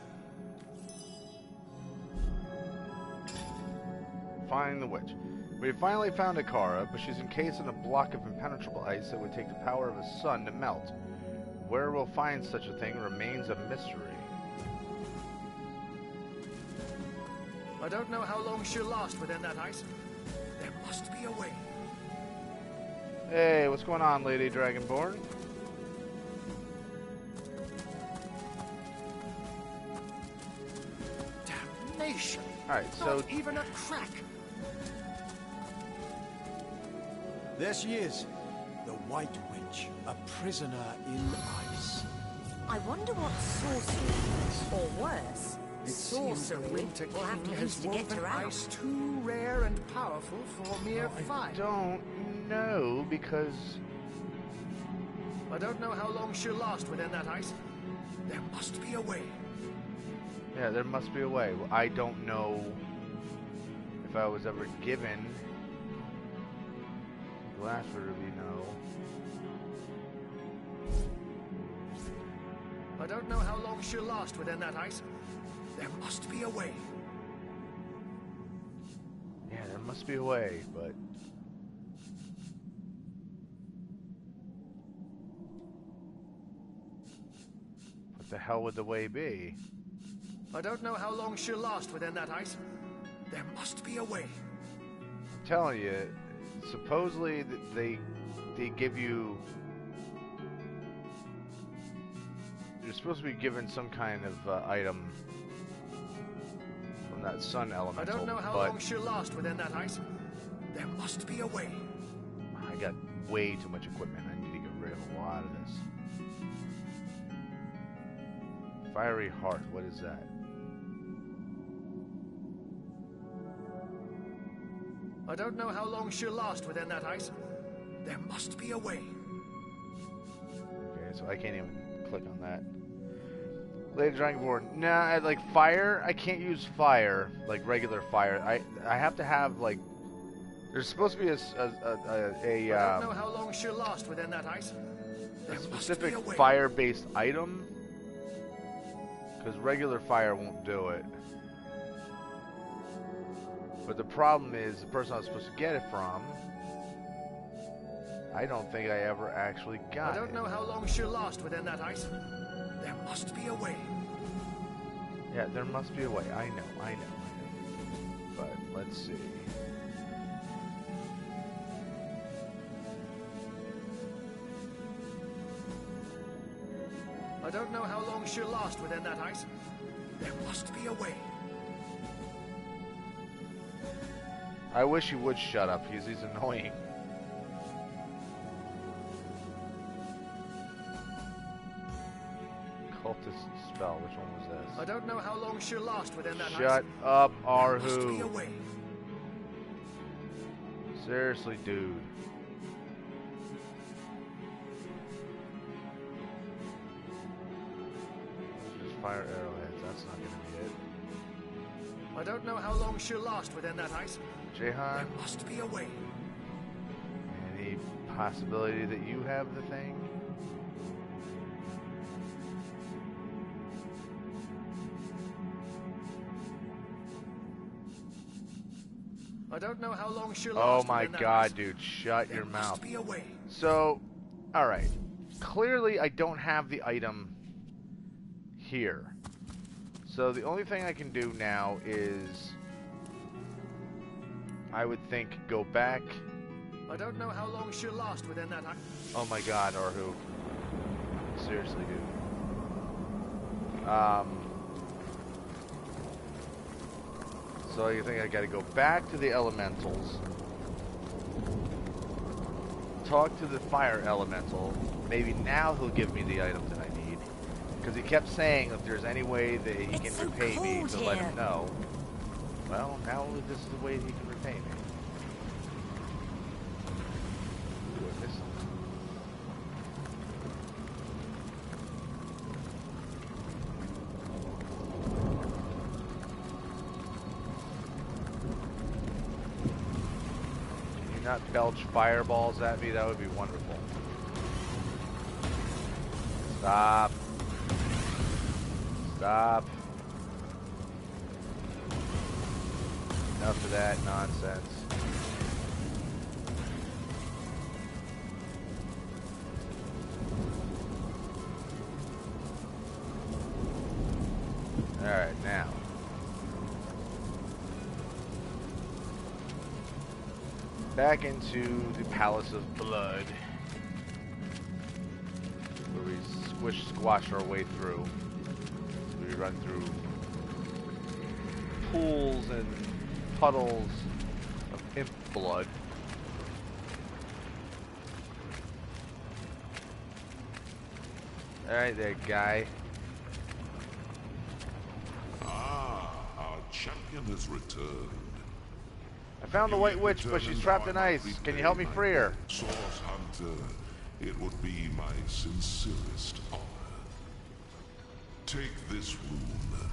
Find the witch. We finally found Ikara, but she's encased in a block of impenetrable ice that would take the power of a sun to melt. Where we'll find such a thing remains a mystery. I don't know how long she'll last within that ice. There must be a way. Hey, what's going on, Lady Dragonborn? Damnation! Alright, so... Not even a crack! There she is. The White Witch, a prisoner in ice. I wonder what sorcery, or worse, It seems the sorcery Winter will have to King use has to get woven her out. ice too rare and powerful for mere fire. I don't know, because... I don't know how long she'll last within that ice. There must be a way. Yeah, there must be a way. I don't know if I was ever given last for to be no. I don't know how long she'll last within that ice. There must be a way. Yeah, there must be a way, but... what the hell would the way be? I don't know how long she'll last within that ice. There must be a way. I'm telling you, supposedly they give you... you're supposed to be given some kind of item from that sun elemental. I don't know how long she'll last within that ice. There must be a way. I got way too much equipment. I need to get rid of a lot of this. Fiery Heart, what is that? I don't know how long she'll last within that ice. There must be a way. Okay, so I can't even click on that. Lady Dragonborn. Nah, I like fire. I can't use fire, like regular fire. I have to have like. There's supposed to be I don't know how long she'll last within that ice. a specific fire-based item, because regular fire won't do it. But the problem is the person I was supposed to get it from. I don't think I ever actually got it. I don't know how long she'll last within that ice. There must be a way. Yeah, there must be a way. I know. But let's see. I don't know how long she'll last within that ice. There must be a way. I wish he would shut up, because he's annoying. Cultist spell, which one was this? I don't know how long she'll last within that ice. Shut up, There must be a Arhu. way. Seriously, dude. Just fire arrowheads, that's not gonna be it. I don't know how long she'll last within that ice. Jehan, There must be a way. any possibility that you have the thing? I don't know how long she'll Oh last my within that god, ice. dude, shut There your must mouth. be a way. So, alright. Clearly I don't have the item here. So the only thing I can do now is, I would think, go back. I don't know how long she'll last within that ice. Oh my god, Arhu. Seriously, dude. So you think I gotta go back to the elementals, talk to the fire elemental, maybe now he'll give me the item that I need, because he kept saying if there's any way that he can repay me to let him know. Well, now this is the way he can repay me. Ooh, I missed something. Not belch fireballs at me, that would be wonderful. Stop. Stop. Enough of that nonsense. Alright, now. Back into the Palace of Blood, where we squash our way through. We run through pools and puddles of imp blood. Alright there, guy. Ah, our champion has returned. I found the White Witch, but she's trapped in ice. Can you help me free her? Source Hunter, it would be my sincerest honor. Take this rune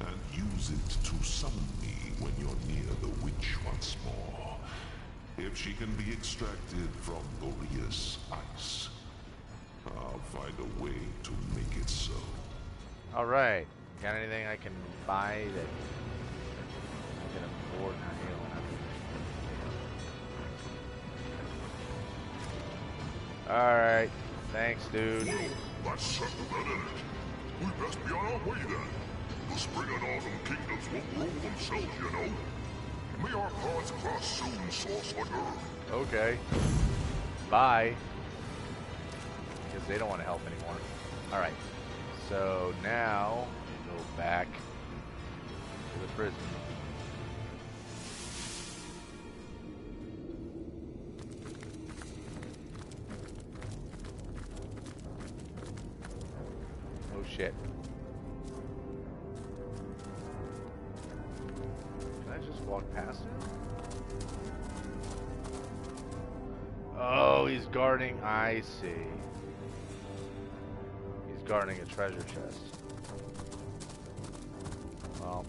and use it to summon me when you're near the witch once more. If If she can be extracted from Boreas ice, I'll find a way to make it so. Alright. Got anything I can buy that I can afford? Alright. Thanks, dude. Well, that's settled then, isn't it? We best be on our way then. The spring and autumn kingdoms won't rule themselves, you know. May our paths cross soon, Source Hunter. Okay. Bye. Because they don't want to help anymore. Alright. So now, go back to the prison. Oh shit. Can I just walk past him? Oh, he's guarding. I see. He's guarding a treasure chest. Well,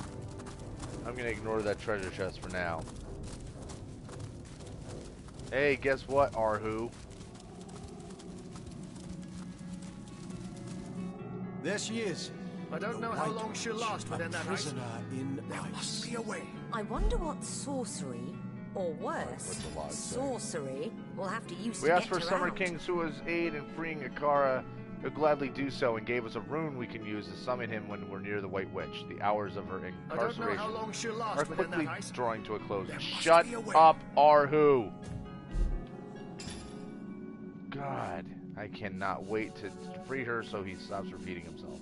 I'm gonna ignore that treasure chest for now. Hey, guess what, Arhu? There she is. I don't know how long she'll last within that ice. In There must be a way. I wonder what sorcery, or worse, What's the log say? sorcery, we'll have to use We to asked get for her Summer out. King Sua's aid in freeing Ikara. He'll gladly do so, and gave us a rune we can use to summon him when we're near the White Witch. The hours of her I don't know incarceration how long she'll are last within quickly that ice. drawing to a close. There must Shut be a way. up, Arhu! God, I cannot wait to free her so he stops repeating himself.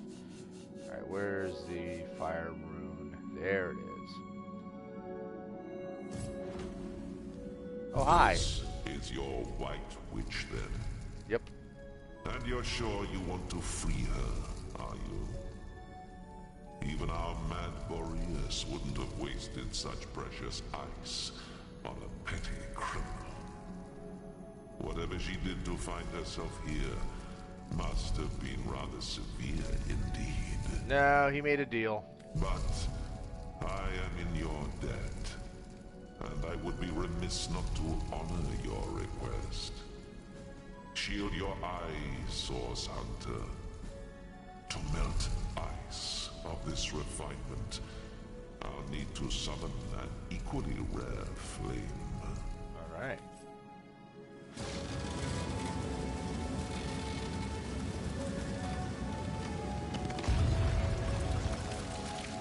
Alright, where's the fire rune? There it is. Oh, hi. This is your White Witch, then? Yep. And you're sure you want to free her, are you? Even our mad Boreas wouldn't have wasted such precious ice on a petty criminal. Whatever she did to find herself here must have been rather severe indeed. No, he made a deal. But I am in your debt, and I would be remiss not to honor your request. Shield your eyes, Source Hunter. To melt ice of this refinement, I'll need to summon an equally rare flame. Alright.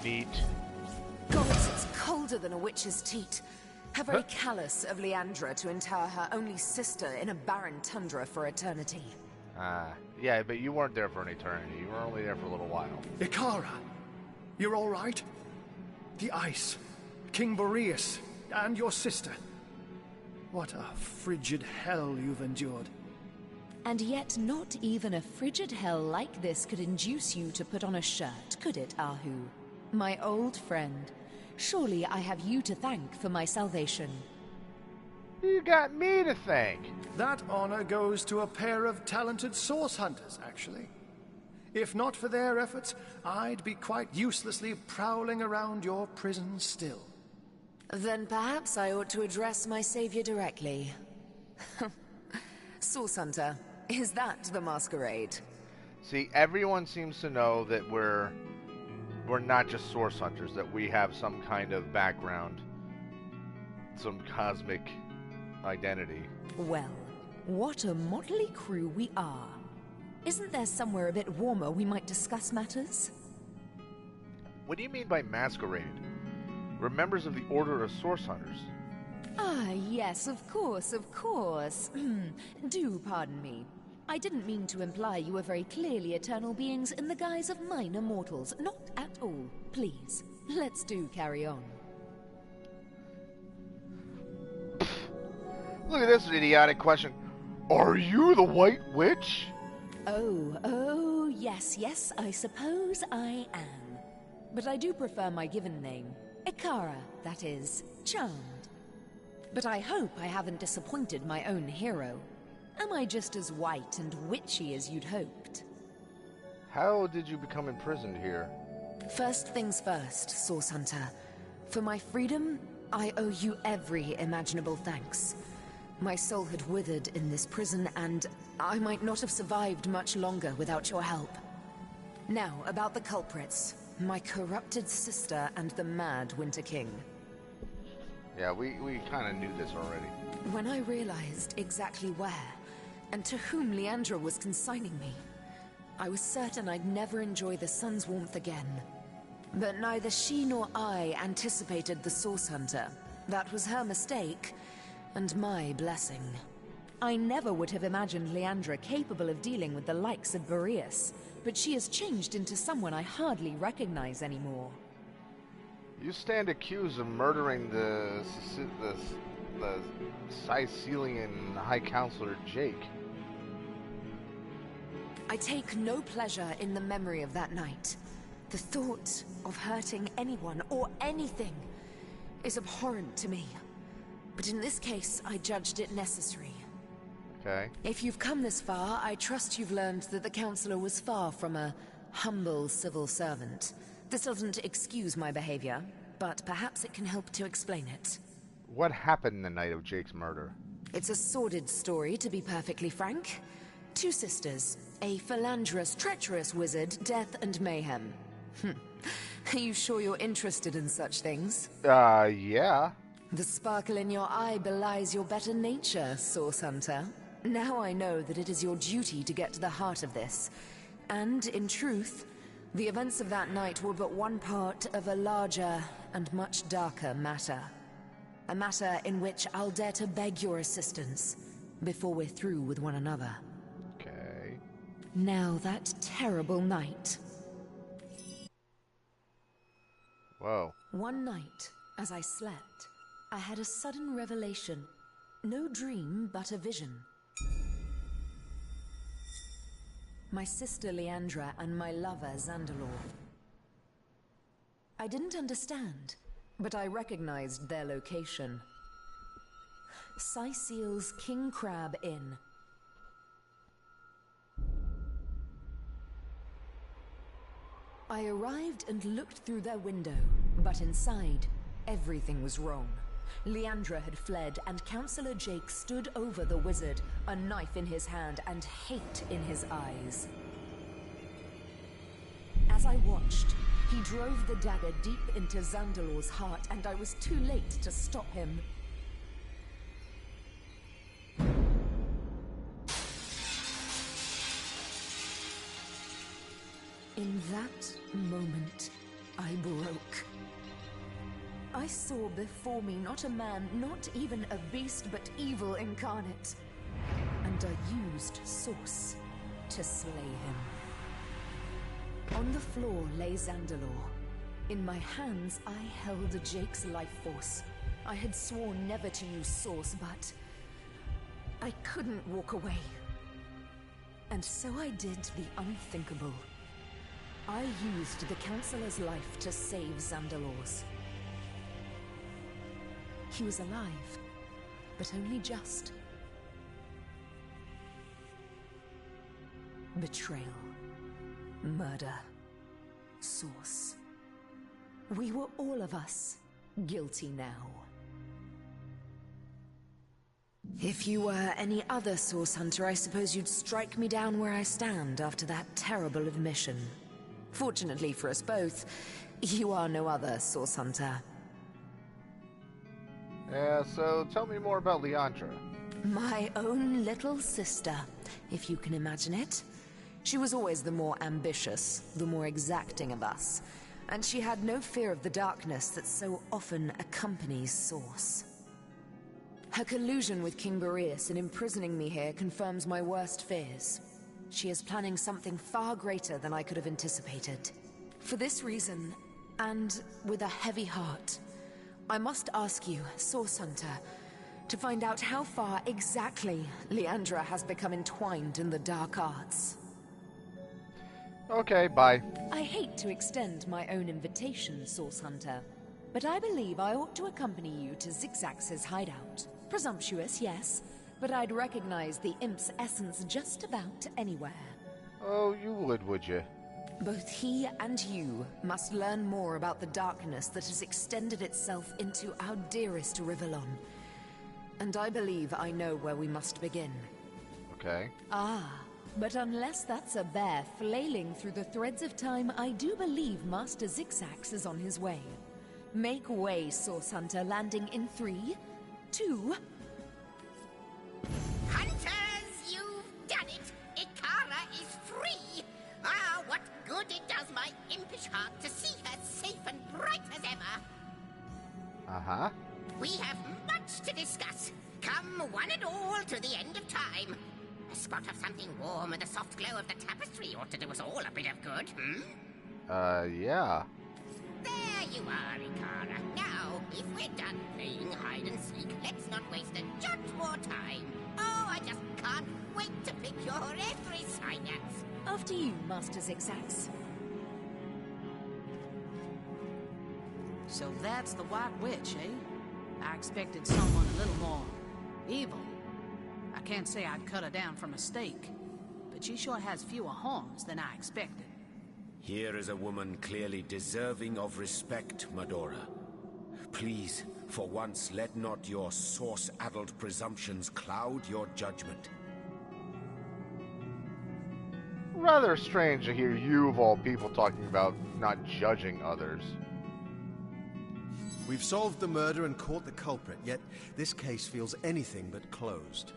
Neat. Gods, it's colder than a witch's teat. How very callous of Leandra to inter her only sister in a barren tundra for eternity. Yeah, but you weren't there for an eternity. You were only there for a little while. Ikara, you're all right? The ice, King Boreas, and your sister. What a frigid hell you've endured. And yet not even a frigid hell like this could induce you to put on a shirt, could it, Ahu? My old friend. Surely I have you to thank for my salvation. You got me to thank. That honor goes to a pair of talented source hunters, actually. If not for their efforts, I'd be quite uselessly prowling around your prison still. Then perhaps I ought to address my savior directly. Source Hunter, is that the masquerade? See, everyone seems to know that we're not just source hunters, that we have some kind of background, some cosmic identity. Well, what a motley crew we are. Isn't there somewhere a bit warmer we might discuss matters? What do you mean by masquerade? We're members of the Order of Source Hunters. Ah, yes, of course, of course. Do pardon me. I didn't mean to imply you were very clearly eternal beings in the guise of minor mortals. Not at all. Please, let's do carry on. Look at this idiotic question. Are you the White Witch? Oh, yes, I suppose I am. But I do prefer my given name. Ikara, that is. Charmed. But I hope I haven't disappointed my own hero. Am I just as white and witchy as you'd hoped? How did you become imprisoned here? First things first, Source Hunter. For my freedom, I owe you every imaginable thanks. My soul had withered in this prison, and I might not have survived much longer without your help. Now, about the culprits. My corrupted sister and the mad Winter King. Yeah, we kind of knew this already. When I realized exactly where, and to whom Leandra was consigning me, I was certain I'd never enjoy the sun's warmth again. But neither she nor I anticipated the Source Hunter. That was her mistake, and my blessing. I never would have imagined Leandra capable of dealing with the likes of Boreas, but she has changed into someone I hardly recognize anymore. You stand accused of murdering the Sicilian High Counselor Jake. I take no pleasure in the memory of that night. The thought of hurting anyone or anything is abhorrent to me. But in this case, I judged it necessary. Okay. If you've come this far, I trust you've learned that the Counselor was far from a humble civil servant. This doesn't excuse my behavior, but perhaps it can help to explain it. What happened the night of Jake's murder? It's a sordid story, to be perfectly frank. Two sisters, a philanderous, treacherous wizard, death and mayhem. Are you sure you're interested in such things? Yeah. The sparkle in your eye belies your better nature, Source Hunter. Now I know that it is your duty to get to the heart of this. And, in truth, the events of that night were but one part of a larger and much darker matter. A matter in which I'll dare to beg your assistance before we're through with one another. Okay. Now that terrible night. Whoa. One night, as I slept, I had a sudden revelation. No dream, but a vision. My sister Leandra and my lover Zandalor. I didn't understand, but I recognized their location. Sicil's King Crab Inn. I arrived and looked through their window, but inside, everything was wrong. Leandra had fled, and Counselor Jake stood over the wizard, a knife in his hand and hate in his eyes. As I watched, he drove the dagger deep into Zandalor's heart, and I was too late to stop him. In that moment, I broke. I saw before me not a man, not even a beast, but evil incarnate. And I used Source to slay him. On the floor lay Zandalor. In my hands, I held Jake's life force. I had sworn never to use Source, but I couldn't walk away. And so I did the unthinkable. I used the Counselor's life to save Zandalor's. He was alive, but only just. Betrayal. Murder. Source. We were all of us guilty now. If you were any other Source Hunter, I suppose you'd strike me down where I stand after that terrible admission. Fortunately for us both, you are no other Source Hunter. Yeah, so tell me more about Leandra. My own little sister, if you can imagine it. She was always the more ambitious, the more exacting of us, and she had no fear of the darkness that so often accompanies Source. Her collusion with King Boreas in imprisoning me here confirms my worst fears. She is planning something far greater than I could have anticipated. For this reason, and with a heavy heart, I must ask you, Source Hunter, to find out how far exactly Leandra has become entwined in the dark arts. Okay, bye. I hate to extend my own invitation, Source Hunter, but I believe I ought to accompany you to Zigzax's hideout. Presumptuous, yes, but I'd recognize the imp's essence just about anywhere. Oh, you would you? Both he and you must learn more about the darkness that has extended itself into our dearest Rivellon. and I believe I know where we must begin. Okay. Ah, but unless that's a bear flailing through the threads of time, I do believe Master Zixax is on his way. Make way, Source Hunter, landing in 3, 2... Hunters, you've done it! Ikara is free! Ah, what good it does my impish heart to see her safe and bright as ever! Uh-huh. We have much to discuss. Come one and all to the end of time. A spot of something warm and the soft glow of the tapestry ought to do us all a bit of good, Yeah. There you are, Ikara. Now, if we're done playing hide and seek, let's not waste a jot more time. Oh, I just can't wait to pick your every synapse. After you, Master Zixax. So that's the White Witch, eh? I expected someone a little more evil. I can't say I'd cut her down from a stake, but she sure has fewer horns than I expected. Here is a woman clearly deserving of respect, Medora. Please, for once, let not your source-addled presumptions cloud your judgment. Rather strange to hear you, of all people, talking about not judging others. We've solved the murder and caught the culprit, yet this case feels anything but closed.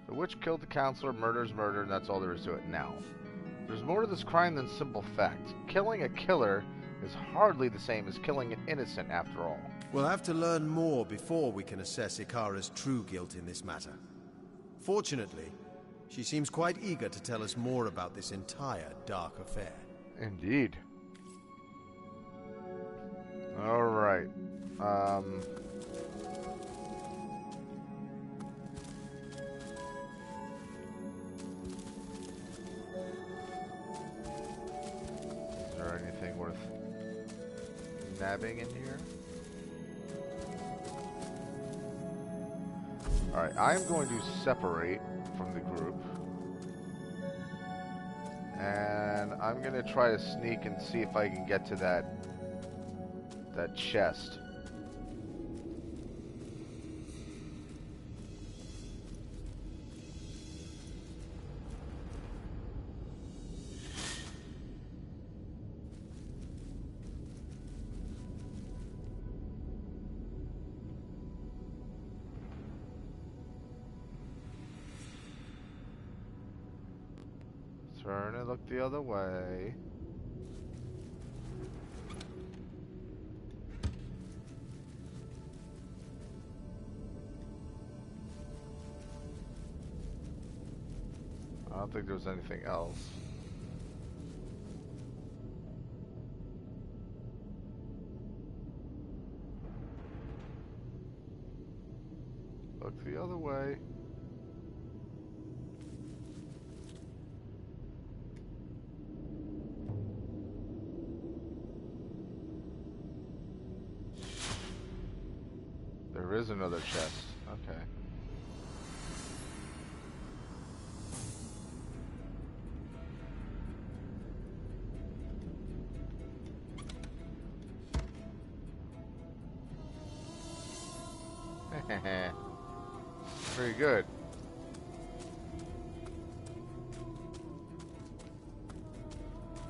The witch killed the counselor, murder's murder, and that's all there is to it now. There's more to this crime than simple fact. Killing a killer is hardly the same as killing an innocent, after all. We'll have to learn more before we can assess Ikara's true guilt in this matter. Fortunately, she seems quite eager to tell us more about this entire dark affair. Indeed. Alright. Is there anything worth nabbing in here? Alright, I'm going to separate from the group. And I'm going to try to sneak and see if I can get to that chest. Turn and look the other way. I don't think there's anything else. Look the other way. There is another chest. Okay. Very good.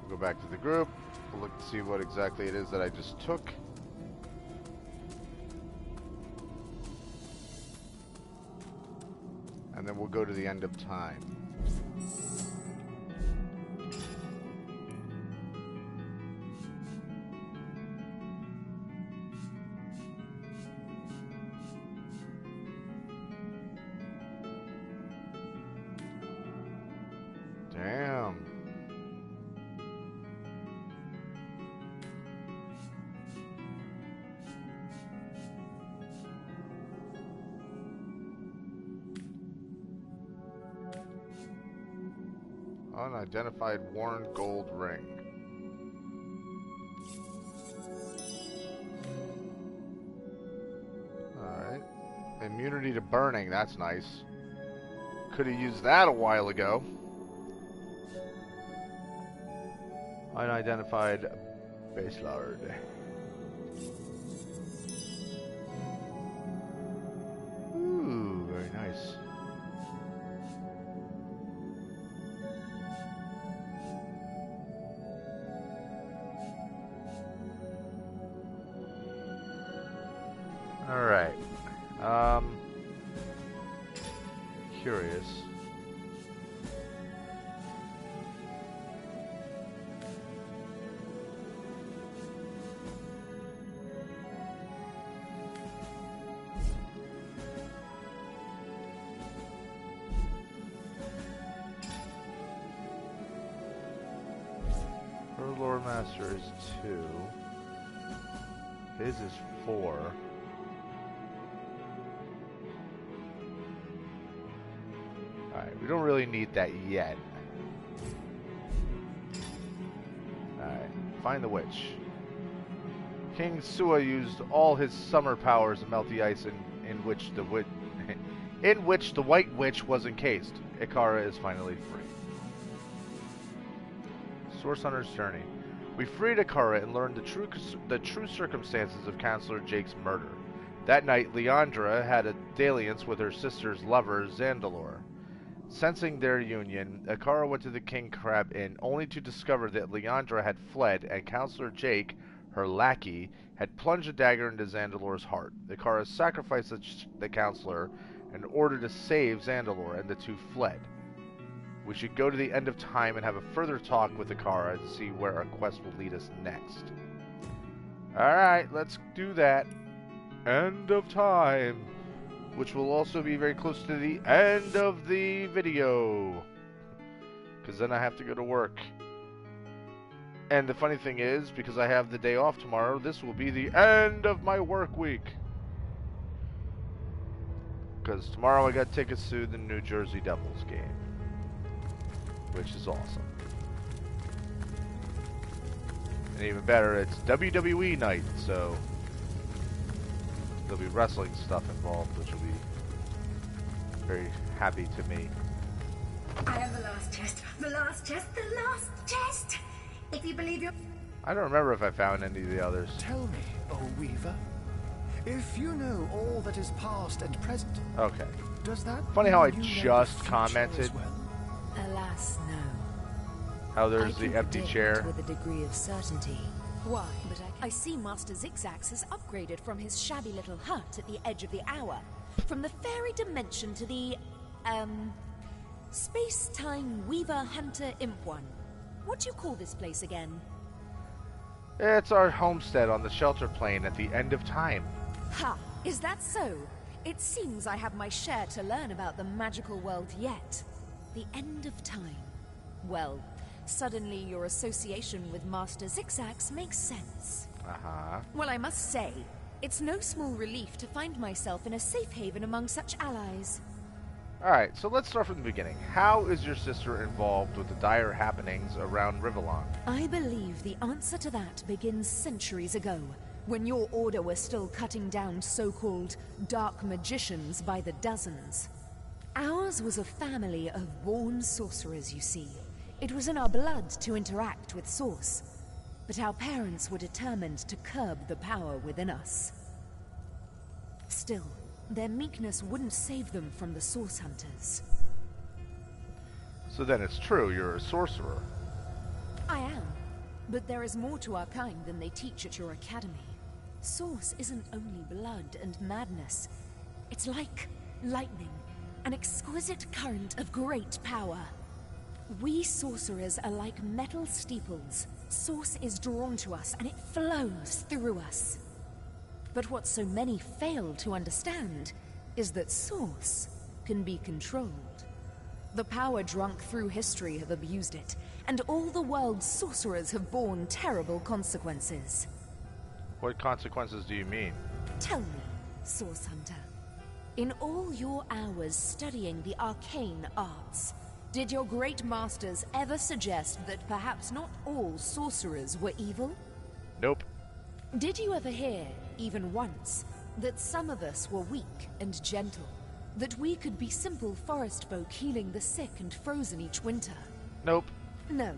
We'll go back to the group. We'll look to see what exactly it is that I just took. And then we'll go to the end of time. Damn. Unidentified worn gold ring. Alright. Immunity to burning, that's nice. Could have used that a while ago. Unidentified base lard. Ooh. curious. Her Lord Master is 2. His is 4. Alright, we don't really need that yet. Alright, find the witch. King Sua used all his summer powers to melt the ice in which the White Witch was encased. Ikara is finally free. Source Hunter's Journey. We freed Ikara and learned the true circumstances of Counselor Jake's murder. That night, Leandra had a dalliance with her sister's lover, Zandalor. Sensing their union, Ikara went to the King Crab Inn, only to discover that Leandra had fled and Counselor Jake, her lackey, had plunged a dagger into Zandalor's heart. Ikara sacrificed the Counselor in order to save Zandalor, and the two fled. We should go to the end of time and have a further talk with Ikara to see where our quest will lead us next. Alright, let's do that. End of time. Which will also be very close to the end of the video. Because then I have to go to work. And the funny thing is, because I have the day off tomorrow, this will be the end of my work week. Because tomorrow I got tickets to the New Jersey Devils game. Which is awesome. And even better, it's WWE night, so there'll be wrestling stuff involved, which will be very happy to me. I have the last chest, the last chest, the last chest! If you believe your... I don't remember if I found any of the others. Tell me, O Weaver, if you know all that is past and present, okay. Does that funny how I mean you just know the commented future as well? Alas, no. how there's I the can empty predict chair. with a degree of certainty. Why? But I see Master Zigzags has upgraded from his shabby little hut at the edge of the hour, from the fairy dimension to the, space-time Weaver Hunter Imp one. What do you call this place again? It's our homestead on the shelter plane at the end of time. Ha! Is that so? It seems I have my share to learn about the magical world yet. The end of time. Well, suddenly your association with Master Zigzags makes sense. Uh-huh. Well, I must say, it's no small relief to find myself in a safe haven among such allies. Alright, so let's start from the beginning. How is your sister involved with the dire happenings around Rivellon? I believe the answer to that begins centuries ago, when your order was still cutting down so-called dark magicians by the dozens. Ours was a family of born sorcerers, you see. It was in our blood to interact with Source, but our parents were determined to curb the power within us. Still, their meekness wouldn't save them from the Source Hunters. So then it's true, you're a sorcerer. I am, but there is more to our kind than they teach at your academy. Source isn't only blood and madness. It's like lightning, an exquisite current of great power. We sorcerers are like metal steeples. Source is drawn to us and it flows through us. But what so many fail to understand is that Source can be controlled. The power drunk through history have abused it, and all the world's sorcerers have borne terrible consequences. What consequences do you mean? Tell me, Source Hunter, in all your hours studying the arcane arts, did your great masters ever suggest that perhaps not all sorcerers were evil? Nope. Did you ever hear, even once, that some of us were weak and gentle? That we could be simple forest folk healing the sick and frozen each winter? Nope. No.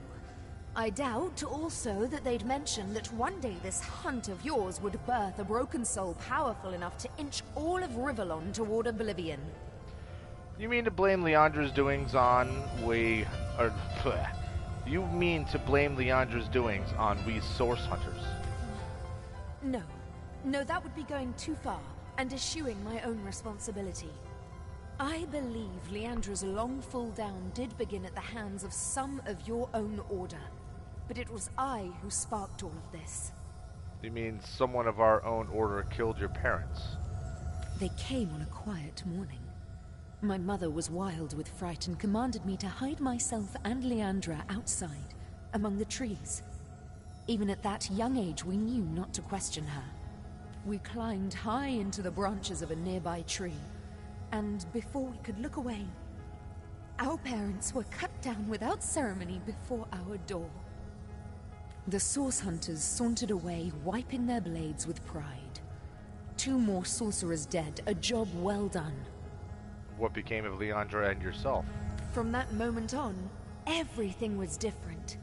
I doubt also that they'd mention that one day this hunt of yours would birth a broken soul powerful enough to inch all of Rivellon toward oblivion. You mean to blame Leandra's doings on you mean to blame Leandra's doings on we Source Hunters? No, that would be going too far and eschewing my own responsibility. I believe Leandra's long fall down did begin at the hands of some of your own order, but it was I who sparked all of this. You mean someone of our own order killed your parents? They came on a quiet morning. My mother was wild with fright and commanded me to hide myself and Leandra outside, among the trees. Even at that young age, we knew not to question her. We climbed high into the branches of a nearby tree, and before we could look away, our parents were cut down without ceremony before our door. The source hunters sauntered away, wiping their blades with pride. 2 more sorcerers dead, a job well done. What became of Leandra and yourself? From that moment on, everything was different.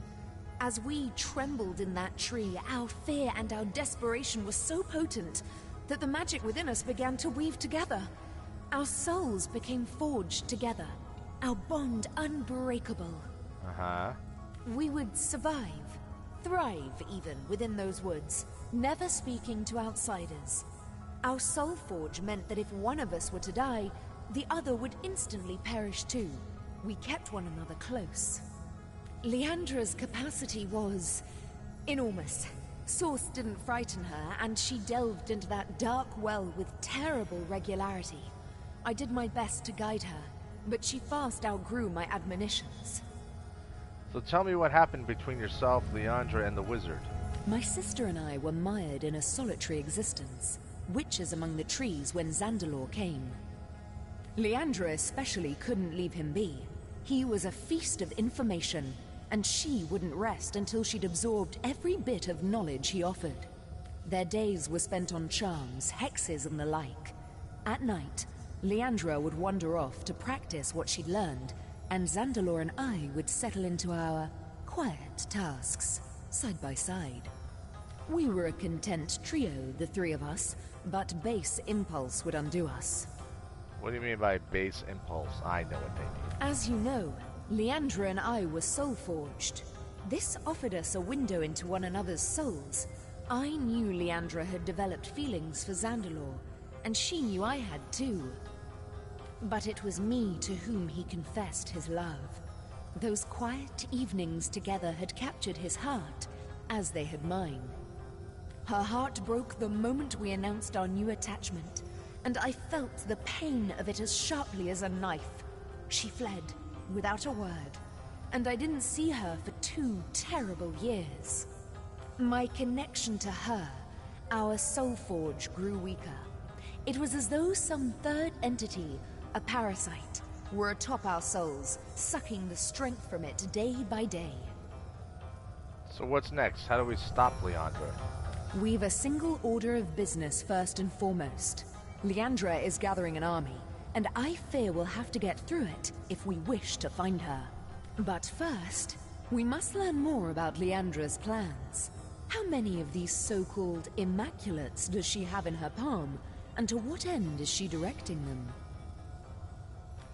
As we trembled in that tree, our fear and our desperation were so potent that the magic within us began to weave together. Our souls became forged together, our bond unbreakable. We would survive, thrive even, within those woods, never speaking to outsiders. Our soul forge meant that if one of us were to die, the other would instantly perish too. We kept one another close. Leandra's capacity was enormous. Source didn't frighten her, and she delved into that dark well with terrible regularity. I did my best to guide her, but she fast outgrew my admonitions. So tell me what happened between yourself, Leandra, and the wizard. My sister and I were mired in a solitary existence, witches among the trees when Zandalor came. Leandra especially couldn't leave him be. He was a feast of information, and she wouldn't rest until she'd absorbed every bit of knowledge he offered. Their days were spent on charms, hexes, and the like. At night, Leandra would wander off to practice what she'd learned, and Zandalor and I would settle into our quiet tasks, side by side. We were a content trio, the 3 of us, but base impulse would undo us. What do you mean by base impulse? I know what they mean. As you know, Leandra and I were soul-forged. This offered us a window into one another's souls. I knew Leandra had developed feelings for Zandalor, and she knew I had too. But it was me to whom he confessed his love. Those quiet evenings together had captured his heart, as they had mine. Her heart broke the moment we announced our new attachment, and I felt the pain of it as sharply as a knife. She fled, without a word, and I didn't see her for 2 terrible years. My connection to her, our soul forge, grew weaker. It was as though some third entity, a parasite, were atop our souls, sucking the strength from it day by day. So what's next? How do we stop Leandra? We've a single order of business first and foremost. Leandra is gathering an army, and I fear we'll have to get through it if we wish to find her. But first, we must learn more about Leandra's plans. How many of these so-called Immaculates does she have in her palm, and to what end is she directing them?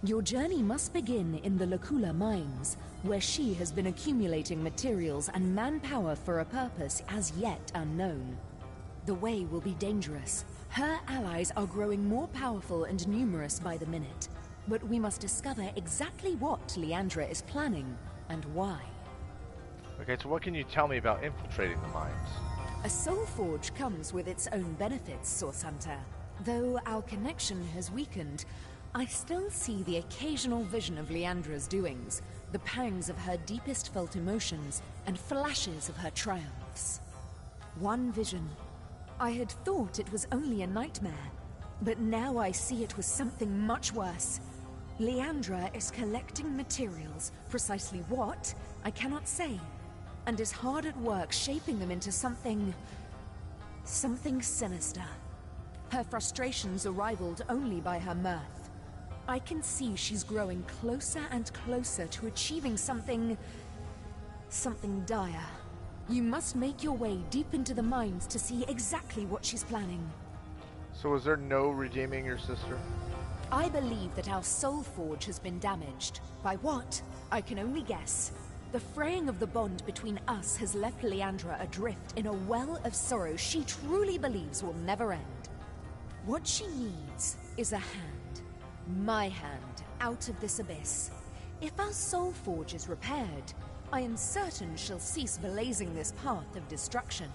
Your journey must begin in the Lacula mines, where she has been accumulating materials and manpower for a purpose as yet unknown. The way will be dangerous. Her allies are growing more powerful and numerous by the minute, but we must discover exactly what Leandra is planning and why. Okay, so what can you tell me about infiltrating the mines? A soul forge comes with its own benefits, Source Hunter. Though our connection has weakened, I still see the occasional vision of Leandra's doings, the pangs of her deepest felt emotions, and flashes of her triumphs. One vision. I had thought it was only a nightmare, but now I see it was something much worse. Leandra is collecting materials, precisely what, I cannot say, and is hard at work shaping them into something sinister. Her frustrations are rivaled only by her mirth. I can see she's growing closer and closer to achieving something dire. You must make your way deep into the mines to see exactly what she's planning. So is there no redeeming your sister? I believe that our soul forge has been damaged. By what? I can only guess. The fraying of the bond between us has left Leandra adrift in a well of sorrow she truly believes will never end. What she needs is a hand. My hand out of this abyss. If our soul forge is repaired, I am certain she'll cease blazing this path of destruction.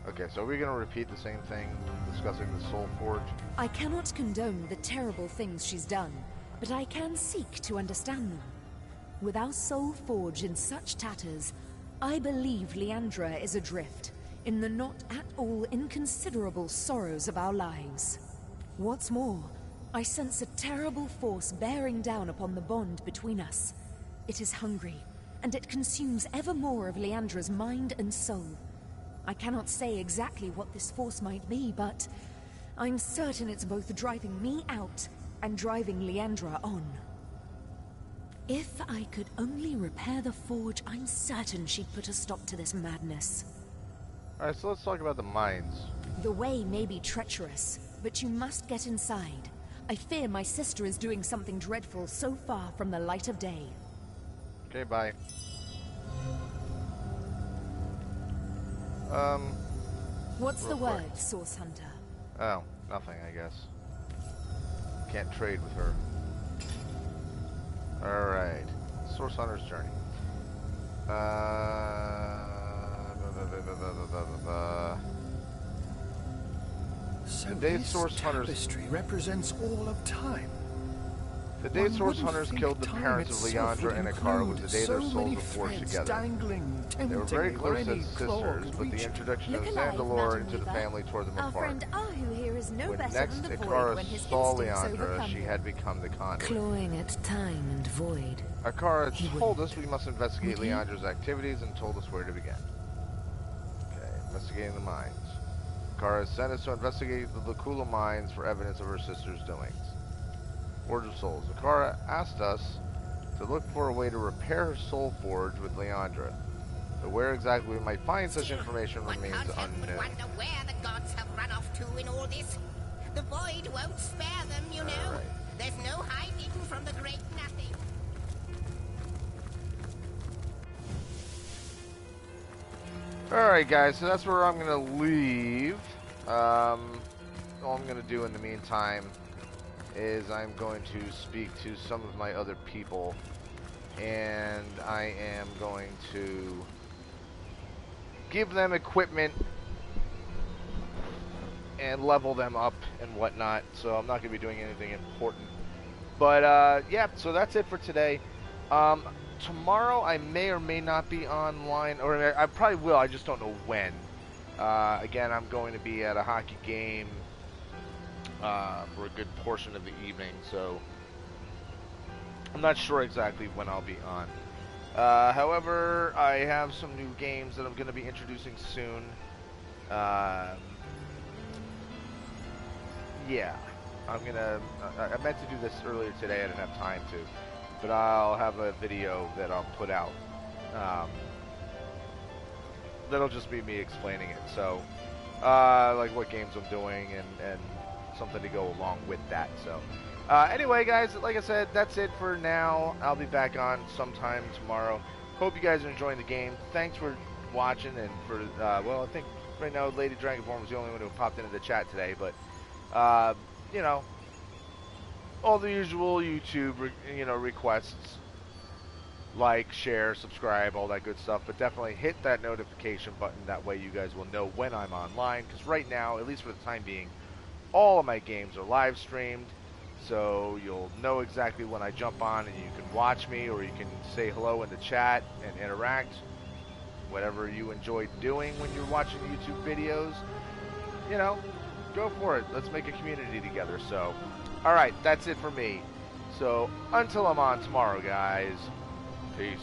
Okay, so are we going to repeat the same thing discussing the soul forge? I cannot condone the terrible things she's done, but I can seek to understand them. With our soul forge in such tatters, I believe Leandra is adrift in the not at all inconsiderable sorrows of our lives. What's more, I sense a terrible force bearing down upon the bond between us. It is hungry, and it consumes ever more of Leandra's mind and soul. I cannot say exactly what this force might be, but I'm certain it's both driving me out and driving Leandra on. If I could only repair the forge, I'm certain she'd put a stop to this madness. Alright, so let's talk about the mines. The way may be treacherous, but you must get inside. I fear my sister is doing something dreadful so far from the light of day. Okay, bye. What's the word, Source Hunter? Oh, nothing, I guess. Can't trade with her. Alright. Source Hunter's journey. So the day this Source Hunters tapestry represents all of time. The day Source Hunters killed the parents of Leandra and Akara was the day their souls were forged together. They were very close as sisters, but the introduction of Zandalore into the family tore them Our apart. friend Ahu here is no When better next than the void Akara when his saw instincts Leandra, overcome she him. had become the conduit. Clawing at time and void. Akara told us we must investigate Leandra's activities and told us where to begin. Okay, investigating the mines. Akara sent us to investigate the Lukula mines for evidence of her sister's doings. Forge of Souls. Akara asked us to look for a way to repair her soul forge with Leandra. But where exactly we might find such information remains unknown. Wonder where the gods have run off to in all this. The void won't spare them, you know. Right. There's no hiding from the great nothing. Alright guys, so that's where I'm going to leave. All I'm going to do in the meantime is I'm going to speak to some of my other people, and I am going to give them equipment and level them up and whatnot, so I'm not going to be doing anything important. But yeah, so that's it for today. Tomorrow I may or may not be online, or I probably will, I just don't know when. Again, I'm going to be at a hockey game for a good portion of the evening, so I'm not sure exactly when I'll be on. However, I have some new games that I'm going to be introducing soon. Yeah, I'm going to... I meant to do this earlier today, I didn't have time to. But I'll have a video that I'll put out. That'll just be me explaining it. So, like what games I'm doing and something to go along with that. So, anyway, guys, like I said, that's it for now. I'll be back on sometime tomorrow. Hope you guys are enjoying the game. Thanks for watching and for, well, I think right now Lady Dragonborn was the only one who popped into the chat today. But, you know, all the usual YouTube, requests. Like, share, subscribe, all that good stuff. But definitely hit that notification button. That way you guys will know when I'm online. Because right now, at least for the time being, all of my games are live streamed. So you'll know exactly when I jump on and you can watch me or you can say hello in the chat and interact. Whatever you enjoy doing when you're watching YouTube videos, go for it. Let's make a community together. So, alright, that's it for me. So, until I'm on tomorrow, guys. Peace.